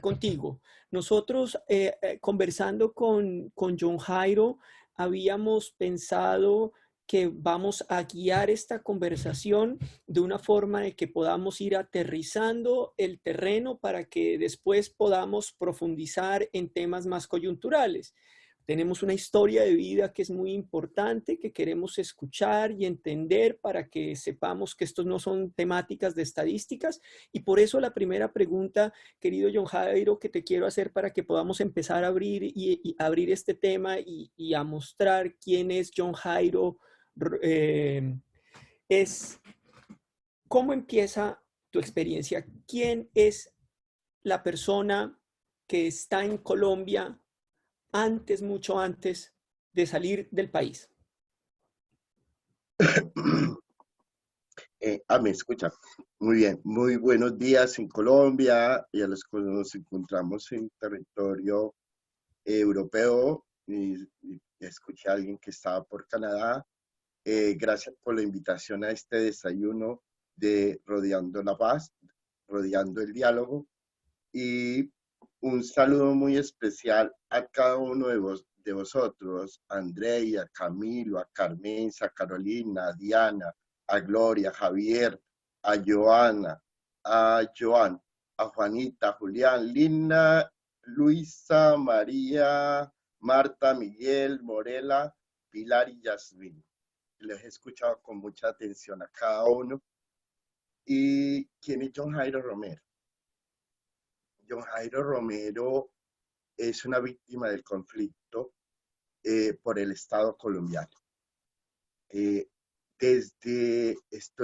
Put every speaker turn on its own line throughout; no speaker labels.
contigo. Nosotros conversando con John Jairo, habíamos pensado que vamos a guiar esta conversación de una forma de que podamos ir aterrizando el terreno para que después podamos profundizar en temas más coyunturales. Tenemos una historia de vida que es muy importante, que queremos escuchar y entender para que sepamos que estos no son temáticas de estadísticas. Y por eso la primera pregunta, querido John Jairo, que te quiero hacer para que podamos empezar a abrir y abrir este tema y a mostrar quién es John Jairo, es cómo empieza tu experiencia. ¿Quién es la persona que está en Colombia antes, mucho antes de salir del país?
Me escucha. Muy bien, muy buenos días en Colombia y a los que nos encontramos en territorio europeo. Y escuché a alguien que estaba por Canadá. Gracias por la invitación a este desayuno de Rodeando la Paz, Rodeando el Diálogo. Y un saludo muy especial a cada uno de vosotros, a Andrea, a Camilo, a Carmenza, a Carolina, a Diana, a Gloria, a Javier, a Joana, a Joan, a Juanita, a Julián, Lina, Luisa, María, Marta, Miguel, Morela, Pilar y Yasmin. Les he escuchado con mucha atención a cada uno. ¿Y quién es John Jairo Romero? John Jairo Romero es una víctima del conflicto por el Estado colombiano. Estoy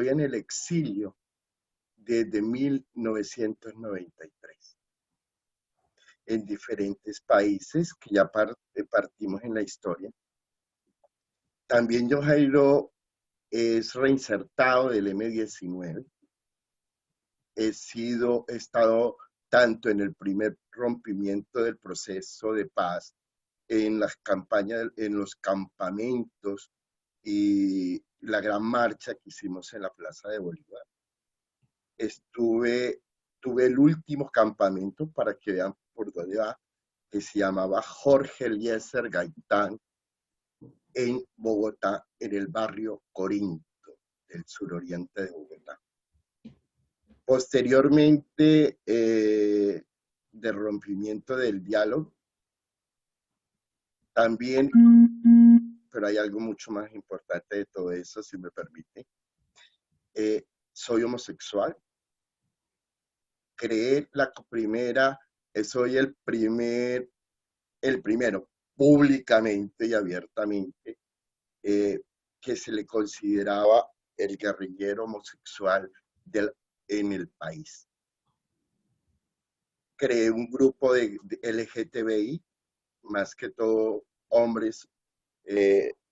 en el exilio desde 1993 en diferentes países que ya partimos en la historia. También John Jairo es reinsertado del M-19. He estado tanto en el primer rompimiento del proceso de paz, en las campañas, en los campamentos y la gran marcha que hicimos en la Plaza de Bolívar. Tuve el último campamento, para que vean por dónde va, que se llamaba Jorge Eliezer Gaitán, en Bogotá, en el barrio Corinto, del suroriente de Bogotá. Posteriormente, del rompimiento del diálogo, también, pero hay algo mucho más importante de todo eso, si me permite. Soy homosexual. Creé la primera, soy el primero públicamente y abiertamente que se le consideraba el guerrillero homosexual en el país. Creé un grupo de LGTBI, más que todo hombres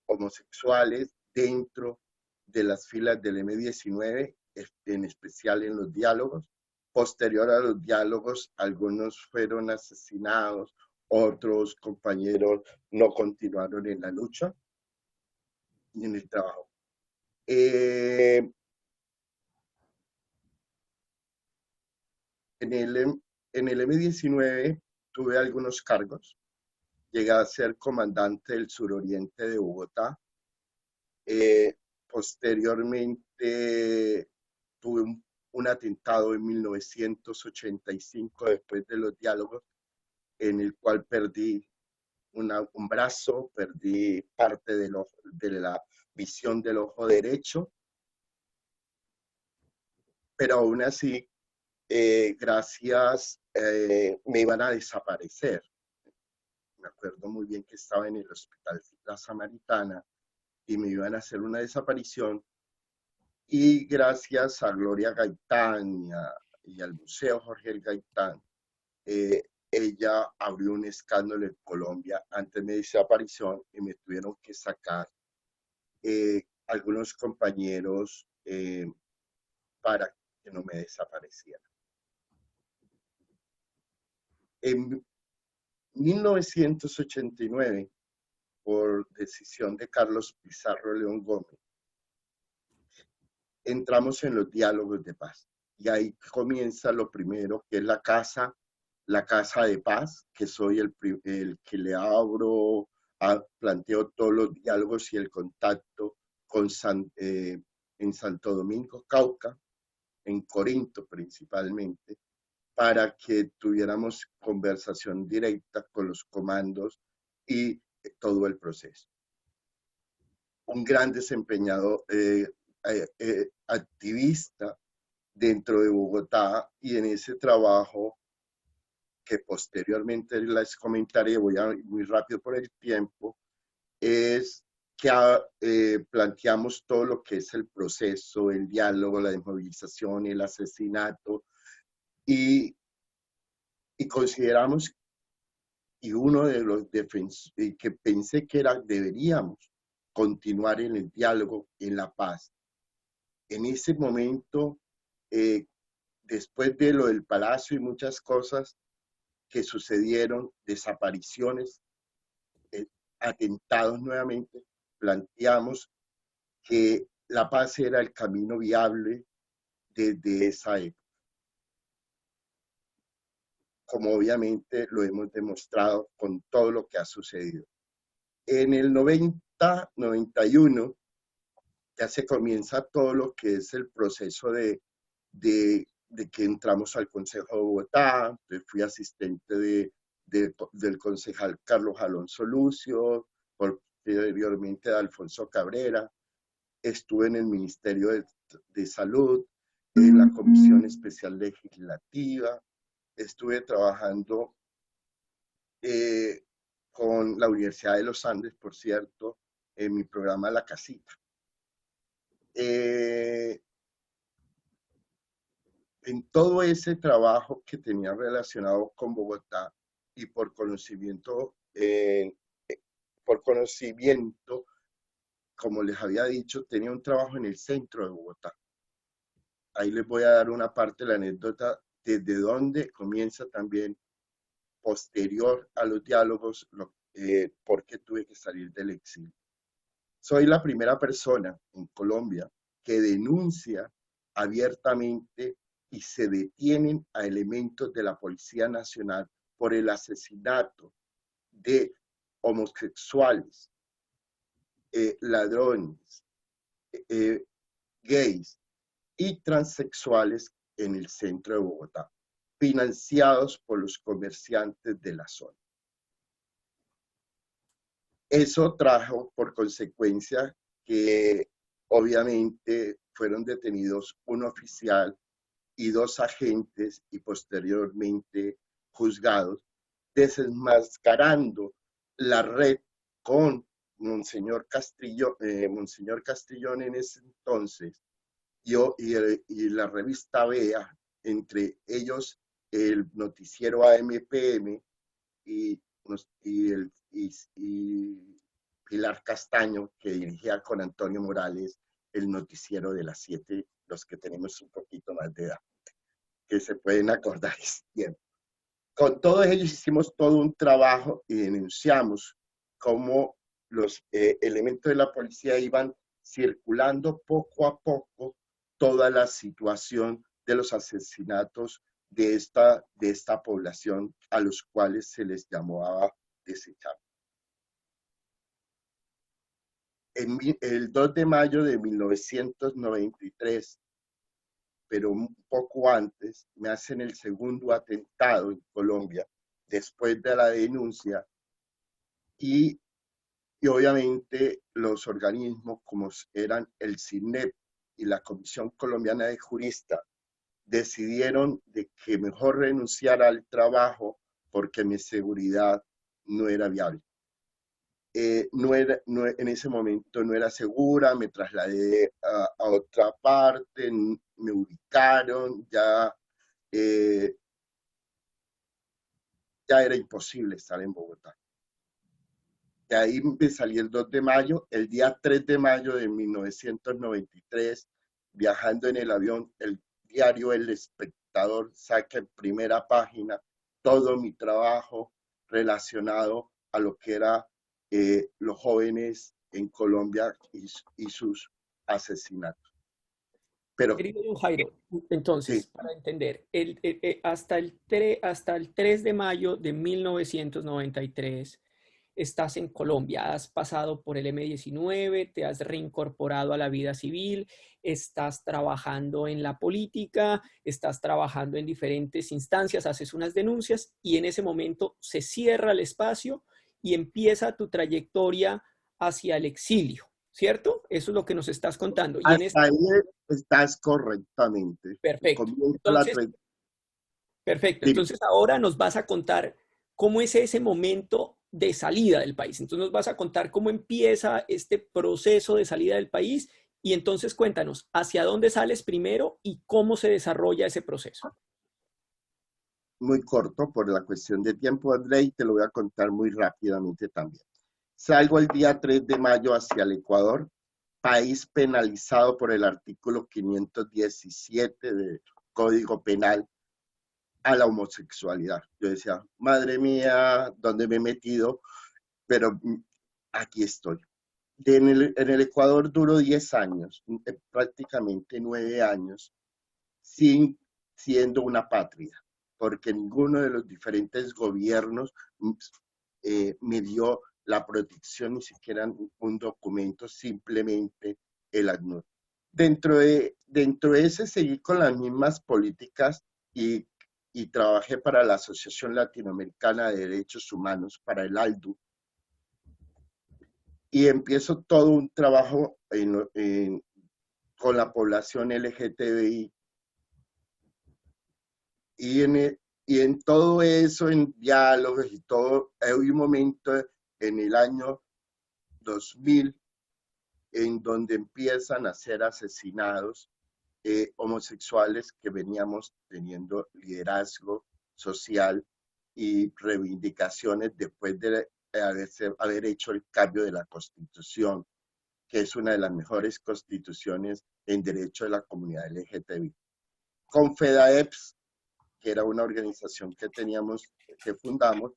homosexuales dentro de las filas del M-19, en especial en los diálogos. Posterior a los diálogos, algunos fueron asesinados, otros compañeros no continuaron en la lucha y en el trabajo. En el M-19 tuve algunos cargos. Llegué a ser comandante del suroriente de Bogotá. Posteriormente tuve un atentado en 1985 después de los diálogos, en el cual perdí un brazo, perdí parte de la visión del ojo derecho, pero aún así, me iban a desaparecer. Me acuerdo muy bien que estaba en el hospital La Samaritana y me iban a hacer una desaparición, y gracias a Gloria Gaitán y al Museo Jorge Gaitán, ella abrió un escándalo en Colombia antes de mi desaparición y me tuvieron que sacar algunos compañeros para que no me desapareciera. En 1989, por decisión de Carlos Pizarro León Gómez, entramos en los diálogos de paz. Y ahí comienza lo primero, que es la casa la Casa de Paz, que soy el que le abro, planteo todos los diálogos y el contacto con en Santo Domingo, Cauca, en Corinto principalmente, para que tuviéramos conversación directa con los comandos y todo el proceso. Un gran desempeñado activista dentro de Bogotá, y en ese trabajo que posteriormente les comentaré, voy a ir muy rápido por el tiempo, es que planteamos todo lo que es el proceso, el diálogo, la desmovilización, el asesinato, y consideramos, y uno de los defensores que pensé que deberíamos continuar en el diálogo, en la paz. En ese momento, después de lo del palacio y muchas cosas que sucedieron, desapariciones, atentados nuevamente, planteamos que la paz era el camino viable desde esa época, como obviamente lo hemos demostrado con todo lo que ha sucedido. En el 90-91 ya se comienza todo lo que es el proceso de que entramos al Consejo de Bogotá. Fui asistente del concejal Carlos Alonso Lucio, posteriormente de Alfonso Cabrera. Estuve en el Ministerio de Salud, en la Comisión Especial Legislativa. Estuve trabajando con la Universidad de los Andes, por cierto, en mi programa La Casita. En todo ese trabajo que tenía relacionado con Bogotá, y por conocimiento, como les había dicho, tenía un trabajo en el centro de Bogotá. Ahí les voy a dar una parte de la anécdota, desde donde comienza también, posterior a los diálogos, por qué tuve que salir del exilio. Soy la primera persona en Colombia que denuncia abiertamente y se detienen a elementos de la Policía Nacional por el asesinato de homosexuales, ladrones, gays y transexuales en el centro de Bogotá, financiados por los comerciantes de la zona. Eso trajo por consecuencia que obviamente fueron detenidos un oficial y 2 agentes y posteriormente juzgados, desenmascarando la red con Monseñor Castrillón en ese entonces, y la revista Vea, entre ellos el noticiero AMPM y Pilar Castaño, que dirigía con Antonio Morales el noticiero de las 7, los que tenemos un poquito más de edad, que se pueden acordar ese tiempo. Con todos ellos hicimos todo un trabajo y denunciamos cómo los elementos de la policía iban circulando poco a poco toda la situación de los asesinatos de esta población, a los cuales se les llamaba desechables. El 2 de mayo de 1993, pero un poco antes, me hacen el segundo atentado en Colombia, después de la denuncia, y obviamente los organismos como eran el CINEP y la Comisión Colombiana de Juristas decidieron de que mejor renunciara al trabajo porque mi seguridad no era viable. En ese momento no era segura, me trasladé a otra parte, me ubicaron, ya era imposible estar en Bogotá. De ahí me salí el 2 de mayo, el día 3 de mayo de 1993, viajando en el avión, el diario El Espectador saca en primera página todo mi trabajo relacionado a lo que era los jóvenes en Colombia y sus asesinatos. pero
Querido don Jairo, entonces,
sí,
para entender, hasta el 3 de mayo de 1993 estás en Colombia, has pasado por el M-19, te has reincorporado a la vida civil, estás trabajando en la política, estás trabajando en diferentes instancias, haces unas denuncias y en ese momento se cierra el espacio y empieza tu trayectoria hacia el exilio, ¿cierto? Eso es lo que nos estás contando. Y en
hasta
este,
ahí estás correctamente.
perfecto.
Comienza la
Entonces, perfecto.
dime.
Entonces ahora nos vas a contar cómo es ese momento de salida del país. Entonces nos vas a contar cómo empieza este proceso de salida del país y entonces cuéntanos hacia dónde sales primero y cómo se desarrolla ese proceso.
Muy corto por la cuestión de tiempo, André, y te lo voy a contar muy rápidamente también. Salgo el día 3 de mayo hacia el Ecuador, país penalizado por el artículo 517 del Código Penal a la homosexualidad. Yo decía, madre mía, ¿dónde me he metido? Pero aquí estoy. En el Ecuador duró 10 años, prácticamente 9 años, sin siendo una patria, porque ninguno de los diferentes gobiernos me dio la protección, ni siquiera un documento, simplemente el ACNUR. Dentro de ese seguí con las mismas políticas y trabajé para la Asociación Latinoamericana de Derechos Humanos, para el ALDU, y empiezo todo un trabajo con la población LGTBI y en todo eso, en diálogos y todo, hay un momento en el año 2000 en donde empiezan a ser asesinados homosexuales que veníamos teniendo liderazgo social y reivindicaciones después de haber hecho el cambio de la Constitución, que es una de las mejores constituciones en derecho de la comunidad LGTBI. Con FEDAEPS, que era una organización que teníamos, que fundamos,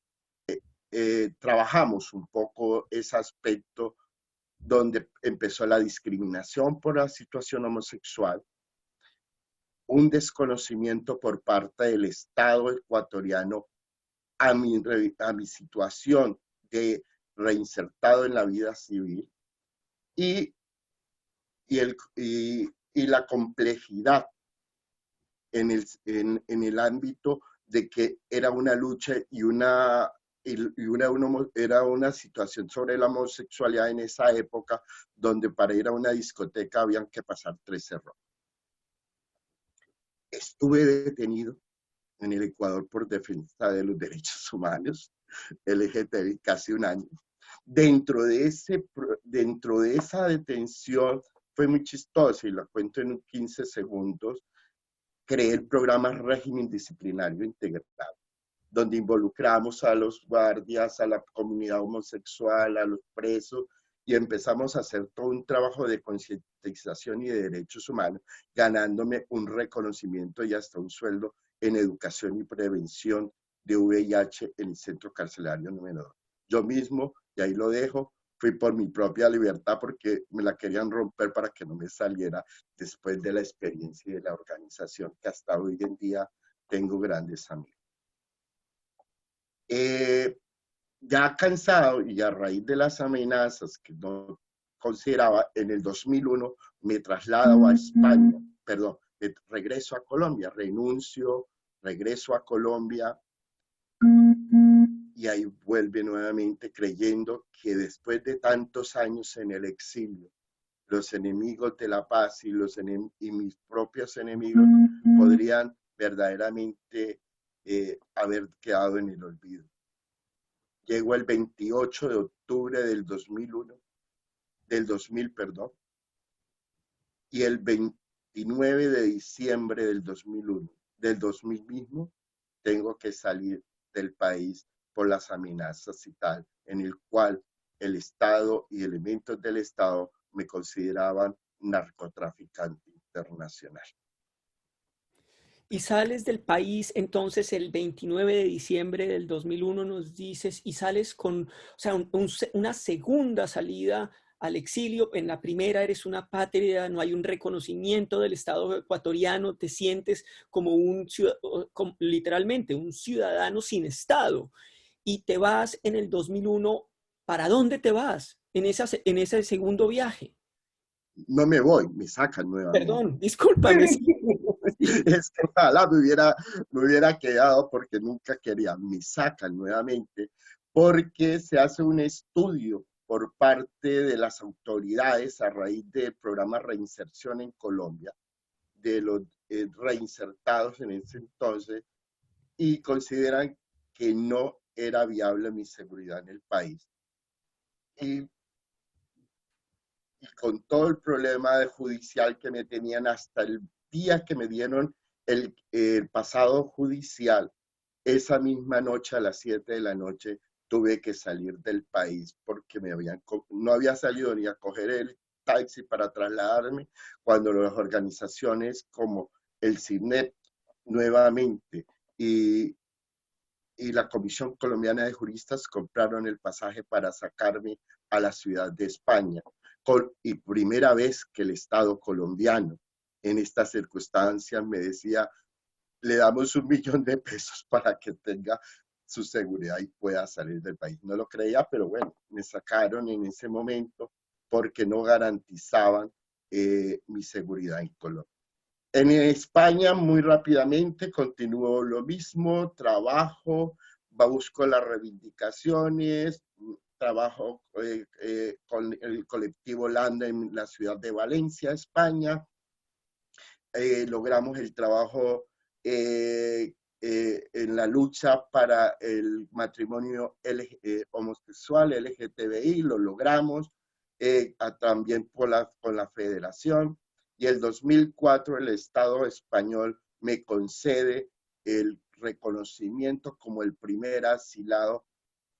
trabajamos un poco ese aspecto donde empezó la discriminación por la situación homosexual, un desconocimiento por parte del Estado ecuatoriano a mi situación de reinsertado en la vida civil y, y la complejidad en el ámbito de que era una lucha era una situación sobre la homosexualidad en esa época donde para ir a una discoteca habían que pasar 13 rondas. Estuve detenido en el Ecuador por defensa de los derechos humanos, LGTBI, casi un año. Dentro de esa detención fue muy chistoso y lo cuento en 15 segundos. Creé el programa Régimen Disciplinario Integrado, donde involucramos a los guardias, a la comunidad homosexual, a los presos, y empezamos a hacer todo un trabajo de concientización y de derechos humanos, ganándome un reconocimiento y hasta un sueldo en educación y prevención de VIH en el centro carcelario número 2. Yo mismo, y ahí lo dejo, fui por mi propia libertad porque me la querían romper para que no me saliera después de la experiencia y de la organización que hasta hoy en día tengo grandes amigos. Ya cansado y a raíz de las amenazas que no consideraba, en el 2001 me traslado a España, perdón, regreso a Colombia, renuncio, regreso a Colombia y ahí vuelve nuevamente creyendo que después de tantos años en el exilio, los enemigos de la paz y mis propios enemigos podrían verdaderamente haber quedado en el olvido. Llegó el 28 de octubre del 2000, perdón, y el 29 de diciembre del 2000 mismo, tengo que salir del país por las amenazas y tal, en el cual el Estado y elementos del Estado me consideraban narcotraficante internacional.
Y sales del país entonces el 29 de diciembre del 2001 nos dices, y sales con, o sea, una segunda salida al exilio. En la primera eres una apátrida, no hay un reconocimiento del Estado ecuatoriano, te sientes como literalmente un ciudadano sin Estado. Y te vas en el 2001, ¿para dónde te vas en ese segundo viaje?
No me voy, me sacan nuevamente.
Perdón, discúlpame. Sí.
Es que ojalá me hubiera quedado porque nunca quería. Me sacan nuevamente porque se hace un estudio por parte de las autoridades a raíz del programa Reinserción en Colombia, de los reinsertados en ese entonces, y consideran que no era viable mi seguridad en el país. Y con todo el problema de judicial que me tenían hasta el día que me dieron el pasado judicial, esa misma noche a las 7 de la noche tuve que salir del país porque no había salido ni a coger el taxi para trasladarme cuando las organizaciones como el CINET nuevamente y, y la Comisión Colombiana de Juristas compraron el pasaje para sacarme a la ciudad de España. Y primera vez que el Estado colombiano en estas circunstancias me decía, le damos $1.000.000 para que tenga su seguridad y pueda salir del país. No lo creía, pero bueno, me sacaron en ese momento porque no garantizaban mi seguridad en Colombia. En España, muy rápidamente, continúo lo mismo, trabajo, busco las reivindicaciones, trabajo con el colectivo Landa en la ciudad de Valencia, España. Logramos el trabajo en la lucha para el matrimonio homosexual, LGTBI, lo logramos, también con la federación. Y el 2004 el Estado español me concede el reconocimiento como el primer asilado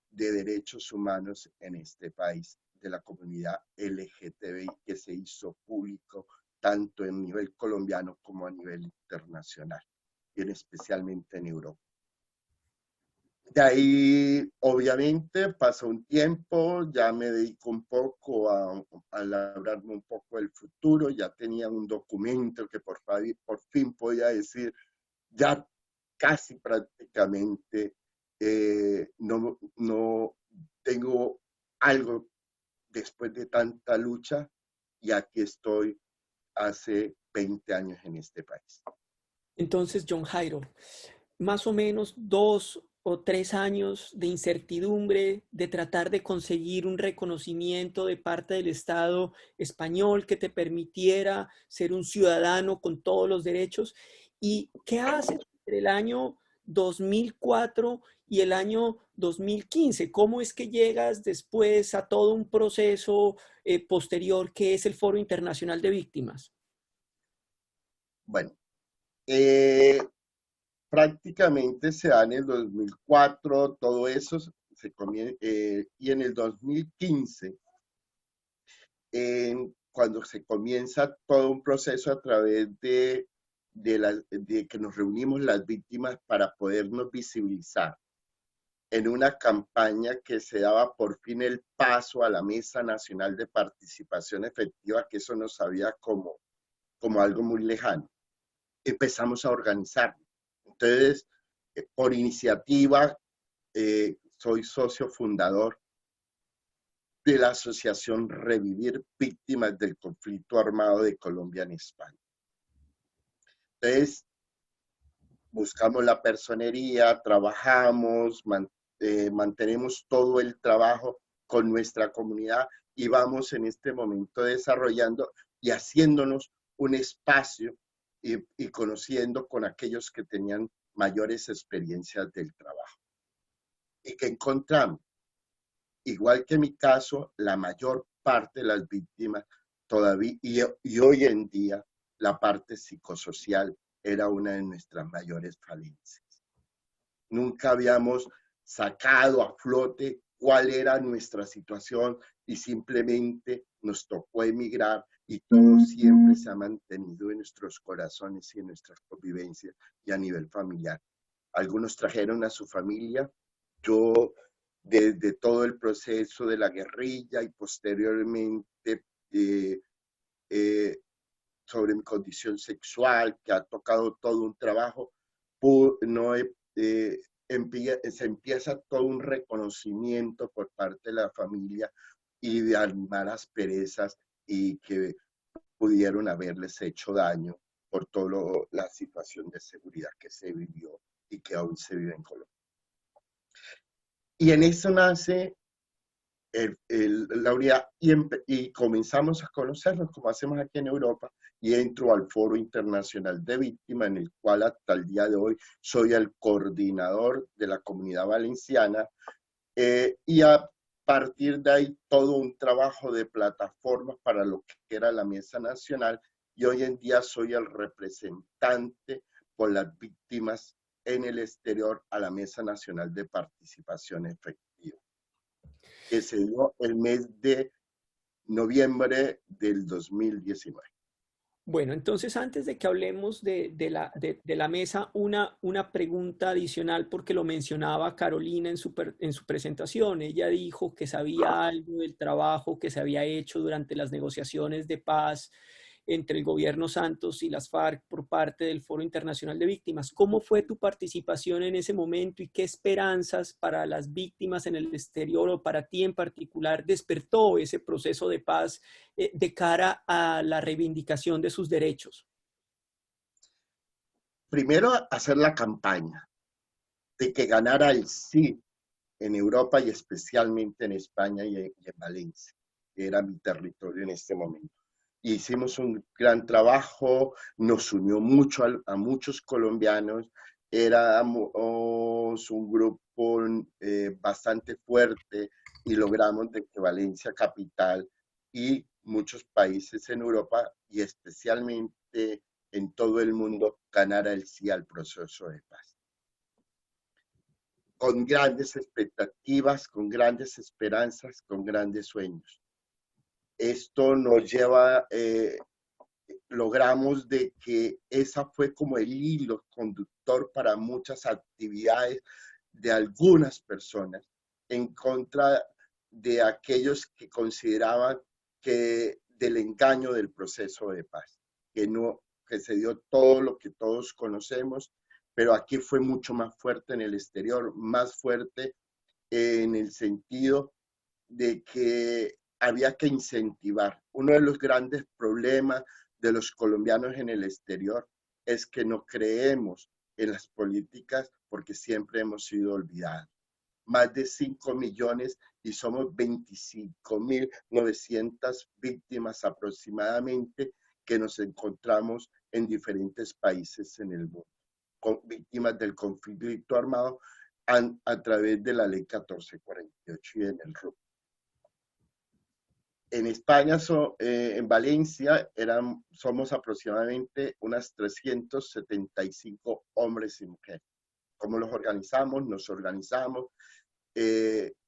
de derechos humanos en este país, de la comunidad LGTBI, que se hizo público tanto en nivel colombiano como a nivel internacional, y especialmente en Europa. De ahí, obviamente, pasó un tiempo, ya me dedico un poco a labrarme un poco el futuro, ya tenía un documento que por fin podía decir, ya casi prácticamente no tengo algo después de tanta lucha, y aquí estoy hace 20 años en este país.
Entonces, John Jairo, más o menos 2 o 3 años de incertidumbre, de tratar de conseguir un reconocimiento de parte del Estado español que te permitiera ser un ciudadano con todos los derechos. ¿Y qué haces entre el año 2004 y el año 2015? ¿Cómo es que llegas después a todo un proceso posterior que es el Foro Internacional de Víctimas?
Bueno, prácticamente se da en el 2004, todo eso y en el 2015, cuando se comienza todo un proceso a través de que nos reunimos las víctimas para podernos visibilizar en una campaña que se daba por fin el paso a la Mesa Nacional de Participación Efectiva, que eso nos sabía como algo muy lejano. Empezamos a organizarnos. Entonces, por iniciativa, soy socio fundador de la asociación Revivir Víctimas del Conflicto Armado de Colombia en España. Entonces, buscamos la personería, trabajamos, mantenemos todo el trabajo con nuestra comunidad y vamos en este momento desarrollando y haciéndonos un espacio y conociendo con aquellos que tenían mayores experiencias del trabajo. ¿Y que encontramos? Igual que en mi caso, la mayor parte de las víctimas todavía, y hoy en día, la parte psicosocial era una de nuestras mayores falencias. Nunca habíamos sacado a flote cuál era nuestra situación y simplemente nos tocó emigrar, y todo siempre se ha mantenido en nuestros corazones y en nuestras convivencias y a nivel familiar. Algunos trajeron a su familia. Yo, desde todo el proceso de la guerrilla y posteriormente eh, eh, sobre mi condición sexual, que ha tocado todo un trabajo, no se empieza todo un reconocimiento por parte de la familia y de animar asperezas y que pudieron haberles hecho daño por toda la situación de seguridad que se vivió y que aún se vive en Colombia. Y en eso nace la unidad y comenzamos a conocernos como hacemos aquí en Europa y entro al Foro Internacional de Víctimas, en el cual hasta el día de hoy soy el coordinador de la comunidad valenciana, y a partir de ahí todo un trabajo de plataformas para lo que era la Mesa Nacional, y hoy en día soy el representante por las víctimas en el exterior a la Mesa Nacional de Participación Efectiva, que se dio el mes de noviembre del 2019.
Bueno, entonces antes de que hablemos de la mesa, una pregunta adicional porque lo mencionaba Carolina en su presentación. Ella dijo que sabía algo del trabajo que se había hecho durante las negociaciones de paz entre el gobierno Santos y las FARC por parte del Foro Internacional de Víctimas. ¿Cómo fue tu participación en ese momento y qué esperanzas para las víctimas en el exterior o para ti en particular despertó ese proceso de paz de cara a la reivindicación de sus derechos?
Primero, hacer la campaña de que ganara el sí en Europa y especialmente en España y en Valencia, que era mi territorio en este momento. Hicimos un gran trabajo, nos unió mucho a muchos colombianos, éramos un grupo bastante fuerte y logramos de que Valencia capital y muchos países en Europa y especialmente en todo el mundo ganara el sí al proceso de paz. Con grandes expectativas, con grandes esperanzas, con grandes sueños. Esto nos lleva, logramos de que esa fue como el hilo conductor para muchas actividades de algunas personas en contra de aquellos que consideraban que del engaño del proceso de paz, que se dio todo lo que todos conocemos, pero aquí fue mucho más fuerte en el exterior, más fuerte en el sentido de que había que incentivar. Uno de los grandes problemas de los colombianos en el exterior es que no creemos en las políticas porque siempre hemos sido olvidados. Más de 5 millones y somos 25.900 víctimas aproximadamente que nos encontramos en diferentes países en el mundo, víctimas del conflicto armado a través de la ley 1448 y en el RUP. En España, en Valencia, somos aproximadamente unas 375 hombres y mujeres. ¿Cómo los organizamos? Nos organizamos,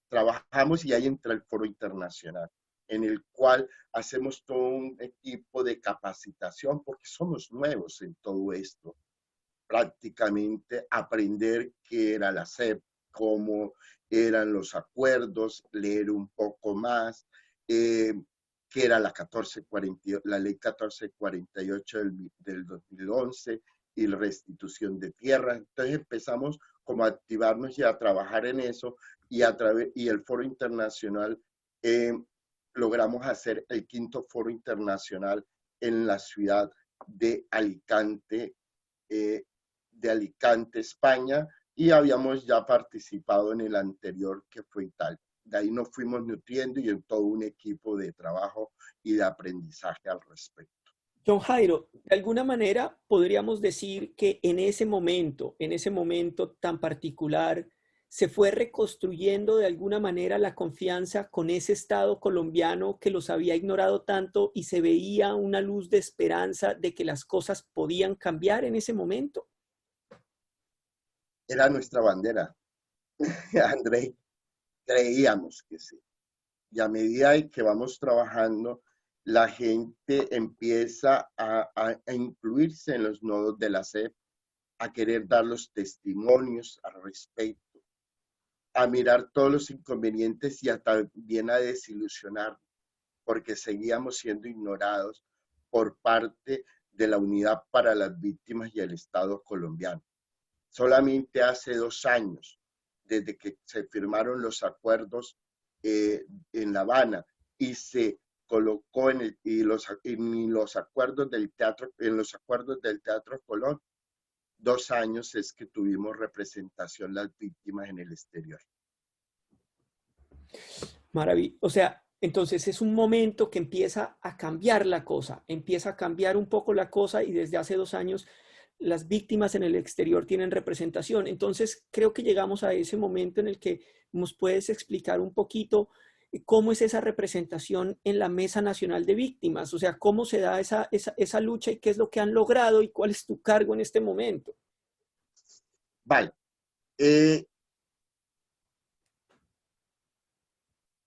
trabajamos y ahí entra el Foro Internacional, en el cual hacemos todo un equipo de capacitación porque somos nuevos en todo esto. Prácticamente aprender qué era la CEP, cómo eran los acuerdos, leer un poco más, que era la ley 1448 del 2011 y la restitución de tierras. Entonces empezamos como a activarnos y a trabajar en eso y el Foro Internacional, logramos hacer el 5º Foro Internacional en la ciudad de Alicante, España, y habíamos ya participado en el anterior que fue Italia. De ahí nos fuimos nutriendo y en todo un equipo de trabajo y de aprendizaje al respecto.
John Jairo, de alguna manera podríamos decir que en ese momento tan particular, se fue reconstruyendo de alguna manera la confianza con ese Estado colombiano que los había ignorado tanto y se veía una luz de esperanza de que las cosas podían cambiar en ese momento.
Era nuestra bandera, André, creíamos que sí. Y a medida que vamos trabajando, la gente empieza a incluirse en los nodos de la CEP, a querer dar los testimonios al respecto, a mirar todos los inconvenientes y también a desilusionar, porque seguíamos siendo ignorados por parte de la Unidad para las Víctimas y el Estado colombiano. Solamente hace 2 años, desde que se firmaron los acuerdos en La Habana y se colocó en los acuerdos del Teatro Colón, 2 años es que tuvimos representación las víctimas en el exterior.
Maravilloso. O sea, entonces es un momento que empieza a cambiar la cosa, empieza a cambiar un poco la cosa y desde hace 2 años las víctimas en el exterior tienen representación. Entonces creo que llegamos a ese momento en el que nos puedes explicar un poquito cómo es esa representación en la Mesa Nacional de Víctimas, o sea, cómo se da esa lucha y qué es lo que han logrado y cuál es tu cargo en este momento.
Vale.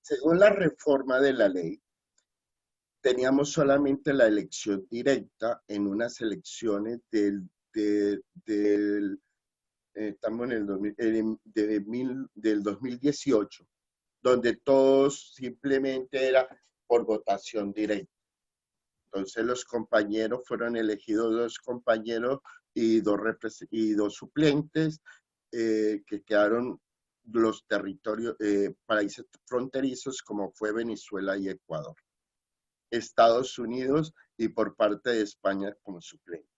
Según la reforma de la ley, teníamos solamente la elección directa en unas elecciones estamos en el 2018, donde todos simplemente era por votación directa. Entonces los compañeros fueron elegidos 2 compañeros y 2 suplentes que quedaron los territorios, países fronterizos como fue Venezuela y Ecuador, Estados Unidos y por parte de España como suplente.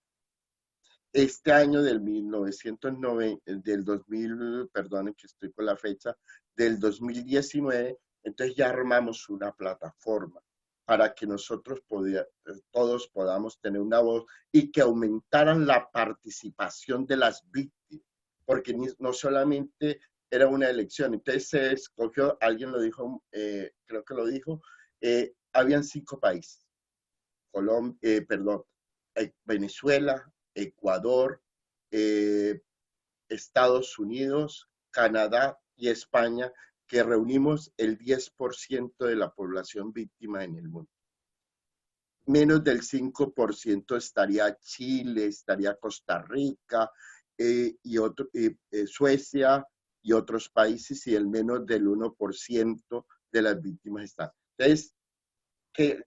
Este año del 2000, perdón que estoy con la fecha, del 2019, entonces ya armamos una plataforma para que nosotros todos podamos tener una voz y que aumentaran la participación de las víctimas, porque no solamente era una elección, entonces se escogió, alguien lo dijo, creo que lo dijo, habían 5 países, Venezuela, Ecuador, Estados Unidos, Canadá y España, que reunimos el 10% de la población víctima en el mundo. Menos del 5% estaría Chile, estaría Costa Rica, Suecia y otros países, y el menos del 1% de las víctimas están. Entonces, ¿qué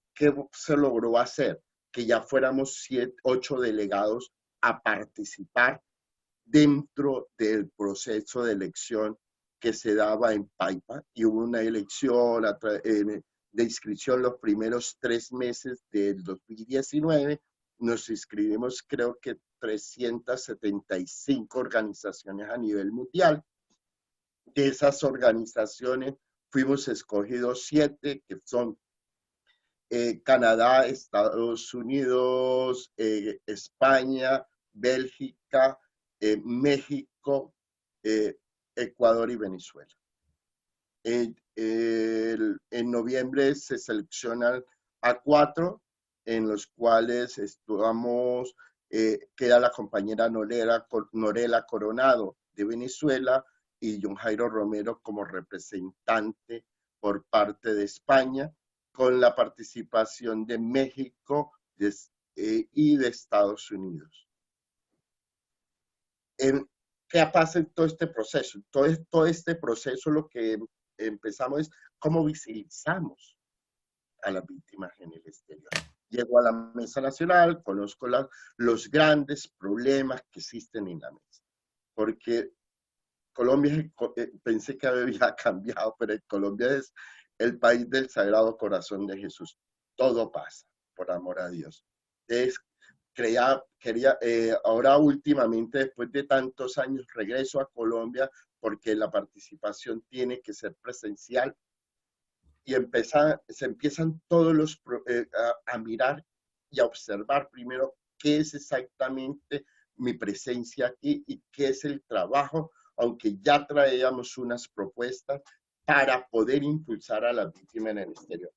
se logró hacer? Que ya fuéramos 8 delegados a participar dentro del proceso de elección que se daba en Paipa, y hubo una elección de inscripción los primeros 3 meses del 2019. Nos inscribimos creo que 375 organizaciones a nivel mundial. De esas organizaciones fuimos escogidos 7, que son Canadá, Estados Unidos, España, Bélgica, México, Ecuador y Venezuela. En noviembre se seleccionan a 4, en los cuales queda la compañera Norela Coronado de Venezuela y John Jairo Romero como representante por parte de España, con la participación de México y de Estados Unidos. ¿Qué pasa en todo este proceso? Todo este proceso lo que empezamos es cómo visibilizamos a las víctimas en el exterior. Llego a la Mesa Nacional, conozco los grandes problemas que existen en la mesa, porque Colombia, pensé que había cambiado, pero Colombia es el país del Sagrado Corazón de Jesús. Todo pasa, por amor a Dios. Ahora últimamente, después de tantos años, regreso a Colombia porque la participación tiene que ser presencial, y se empiezan todos a mirar y a observar primero qué es exactamente mi presencia aquí y qué es el trabajo, aunque ya traíamos unas propuestas para poder impulsar a las víctimas en el exterior.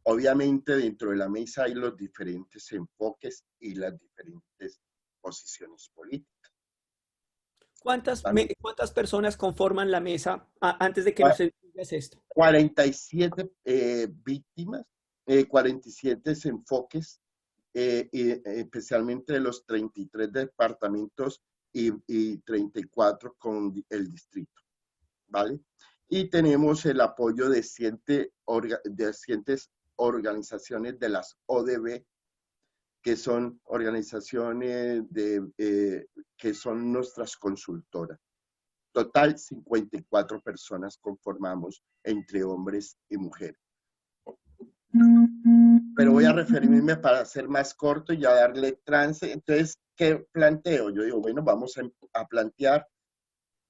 Obviamente dentro de la mesa hay los diferentes enfoques y las diferentes posiciones políticas.
¿Cuántas personas conforman la mesa antes de que nos digas esto?
47 víctimas, 47 enfoques, especialmente de los 33 departamentos y 34 con el distrito, ¿vale? Y tenemos el apoyo de 7 organizaciones de las ODB, que son organizaciones que son nuestras consultoras. Total, 54 personas conformamos entre hombres y mujeres. Pero voy a referirme para ser más corto y a darle trance. Entonces, ¿qué planteo? Yo digo, bueno, vamos a plantear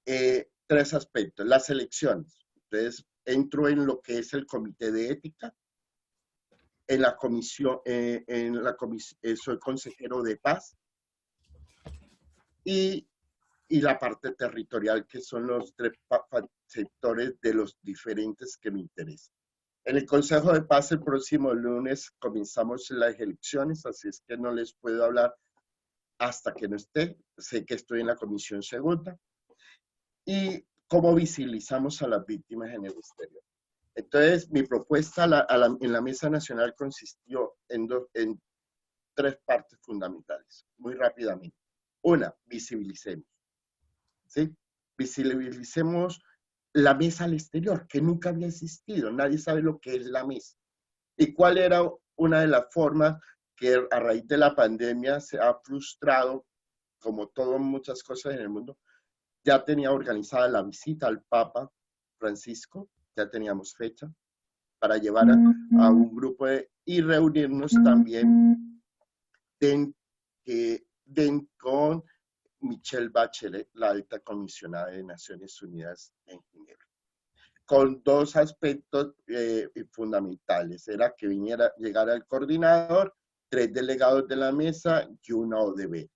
3 aspectos. Las elecciones. Entonces, entro en lo que es el comité de ética. En la comisión, soy consejero de paz. Y la parte territorial, que son los 3 sectores de los diferentes que me interesan. En el Consejo de Paz el próximo lunes comenzamos las elecciones, así es que no les puedo hablar hasta que no esté. Sé que estoy en la comisión segunda. Y cómo visibilizamos a las víctimas en el exterior. Entonces, mi propuesta en la Mesa Nacional consistió en 3 partes fundamentales, muy rápidamente. Una, visibilicemos. ¿Sí? Visibilicemos la mesa al exterior, que nunca había existido. Nadie sabe lo que es la mesa. ¿Y cuál era una de las formas que a raíz de la pandemia se ha frustrado, como todo muchas cosas en el mundo? Ya tenía organizada la visita al Papa Francisco, ya teníamos fecha, para llevar a un grupo y reunirnos también con Michelle Bachelet, la alta comisionada de Naciones Unidas en Ginebra, con 2 aspectos fundamentales. Era que llegara el coordinador, 3 delegados de la mesa y una ODB,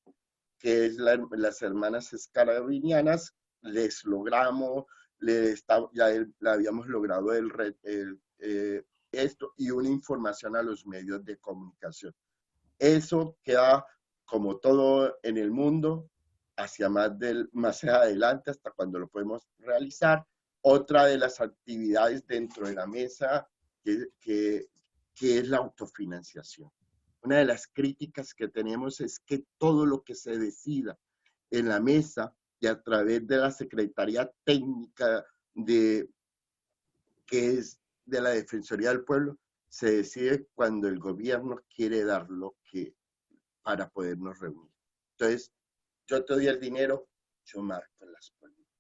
que es las hermanas escarabinianas. Les logramos, ya le habíamos logrado esto y una información a los medios de comunicación. Eso queda, como todo en el mundo, hacia más adelante, hasta cuando lo podemos realizar. Otra de las actividades dentro de la mesa que es la autofinanciación. Una de las críticas que tenemos es que todo lo que se decida en la mesa y a través de la Secretaría Técnica que es de la Defensoría del Pueblo, se decide cuando el gobierno quiere dar para podernos reunir. Entonces, yo te doy el dinero, yo marco las políticas.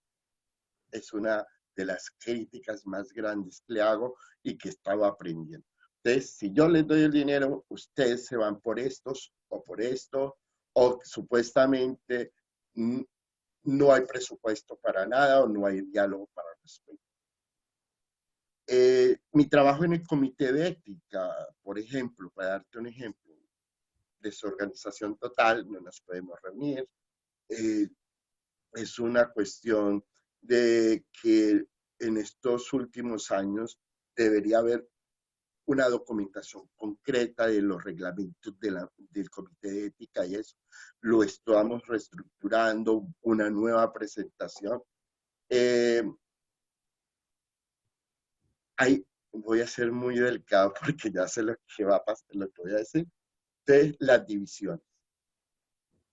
Es una de las críticas más grandes que le hago y que estaba aprendiendo. Entonces, si yo les doy el dinero, ustedes se van por estos o por esto, o supuestamente no hay presupuesto para nada o no hay diálogo para el respecto. Mi trabajo en el comité de ética, por ejemplo, para darte un ejemplo, desorganización total, no nos podemos reunir. Es una cuestión de que en estos últimos años debería haber una documentación concreta de los reglamentos del comité de ética y eso. Lo estamos reestructurando, una nueva presentación. Voy a ser muy delicado porque ya sé lo que va a pasar, lo que voy a decir. Entonces, las divisiones.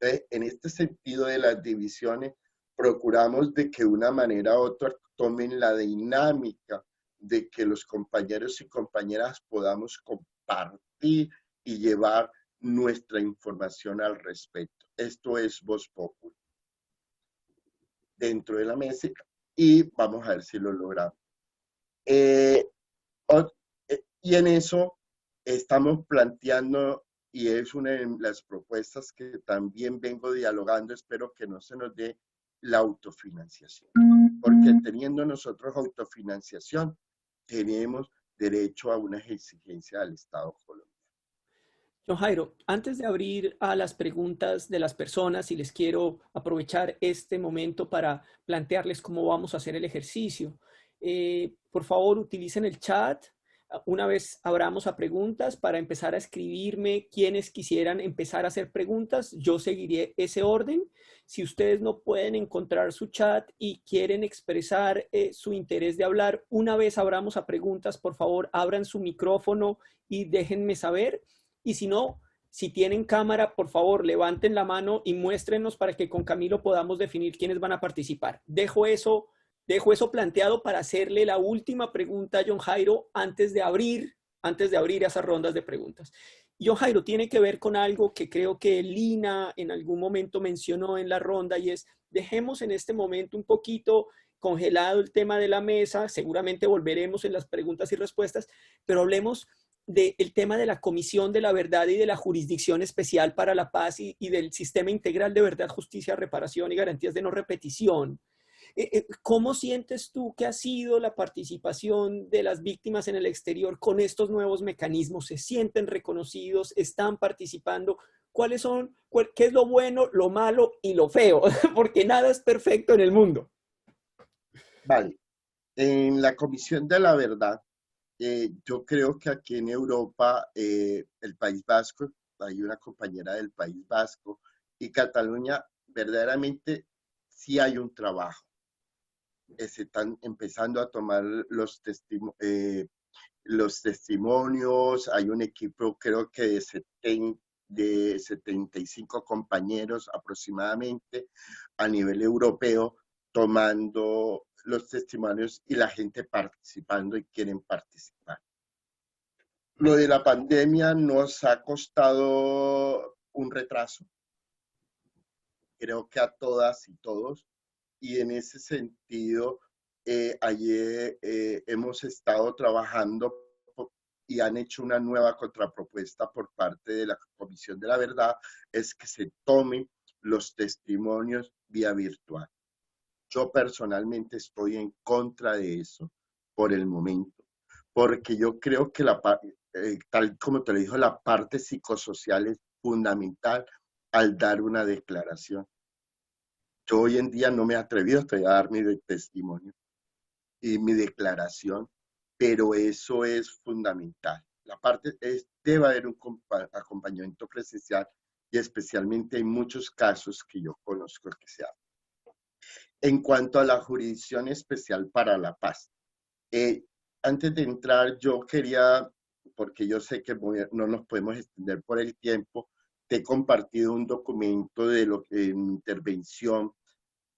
Entonces, en este sentido de las divisiones, procuramos de que de una manera u otra tomen la dinámica de que los compañeros y compañeras podamos compartir y llevar nuestra información al respecto. Esto es Voz Populi dentro de la mesa y vamos a ver si lo logramos. Y en eso estamos planteando, y es una de las propuestas que también vengo dialogando, espero que no se nos dé la autofinanciación, porque teniendo nosotros autofinanciación, tenemos derecho a una exigencia del Estado colombiano.
John Jairo, antes de abrir a las preguntas de las personas, y les quiero aprovechar este momento para plantearles cómo vamos a hacer el ejercicio. Por favor, utilicen el chat. Una vez abramos a preguntas, para empezar a escribirme quienes quisieran empezar a hacer preguntas, yo seguiré ese orden. Si ustedes no pueden encontrar su chat y quieren expresar su interés de hablar, una vez abramos a preguntas, por favor, abran su micrófono y déjenme saber. Y si no, si tienen cámara, por favor, levanten la mano y muéstrenos para que con Camilo podamos definir quiénes van a participar. Dejo eso planteado para hacerle la última pregunta a John Jairo antes de abrir antes de abrir esas rondas de preguntas. Y John Jairo, tiene que ver con algo que creo que Lina en algún momento mencionó en la ronda y es, dejemos en este momento un poquito congelado el tema de la mesa, seguramente volveremos en las preguntas y respuestas, pero hablemos del tema de la Comisión de la Verdad y de la Jurisdicción Especial para la Paz y del Sistema Integral de Verdad, Justicia, Reparación y Garantías de No Repetición. ¿Cómo sientes tú que ha sido la participación de las víctimas en el exterior con estos nuevos mecanismos? ¿Se sienten reconocidos? ¿Están participando? ¿Cuáles son? ¿Qué es lo bueno, lo malo y lo feo? Porque nada es perfecto en el mundo.
Vale, en la Comisión de la Verdad, yo creo que aquí en Europa, el País Vasco, hay una compañera del País Vasco y Cataluña, verdaderamente sí hay un trabajo. Se están empezando a tomar los testimonios, hay un equipo creo que de 75 compañeros aproximadamente a nivel europeo tomando los testimonios y la gente participando y quieren participar. Lo de la pandemia nos ha costado un retraso, creo que a todas y todos, y en ese sentido, ayer hemos estado trabajando y han hecho una nueva contrapropuesta por parte de la Comisión de la Verdad, es que se tomen los testimonios vía virtual. Yo personalmente estoy en contra de eso por el momento, porque yo creo que tal como te lo dijo, la parte psicosocial es fundamental al dar una declaración. Yo hoy en día no me he atrevido a dar mi testimonio y mi declaración, pero eso es fundamental. Debe haber un acompañamiento presencial y especialmente en muchos casos que yo conozco que se hace. En cuanto a la Jurisdicción Especial para la Paz, antes de entrar yo quería, porque yo sé que no nos podemos extender por el tiempo, te he compartido un documento de mi intervención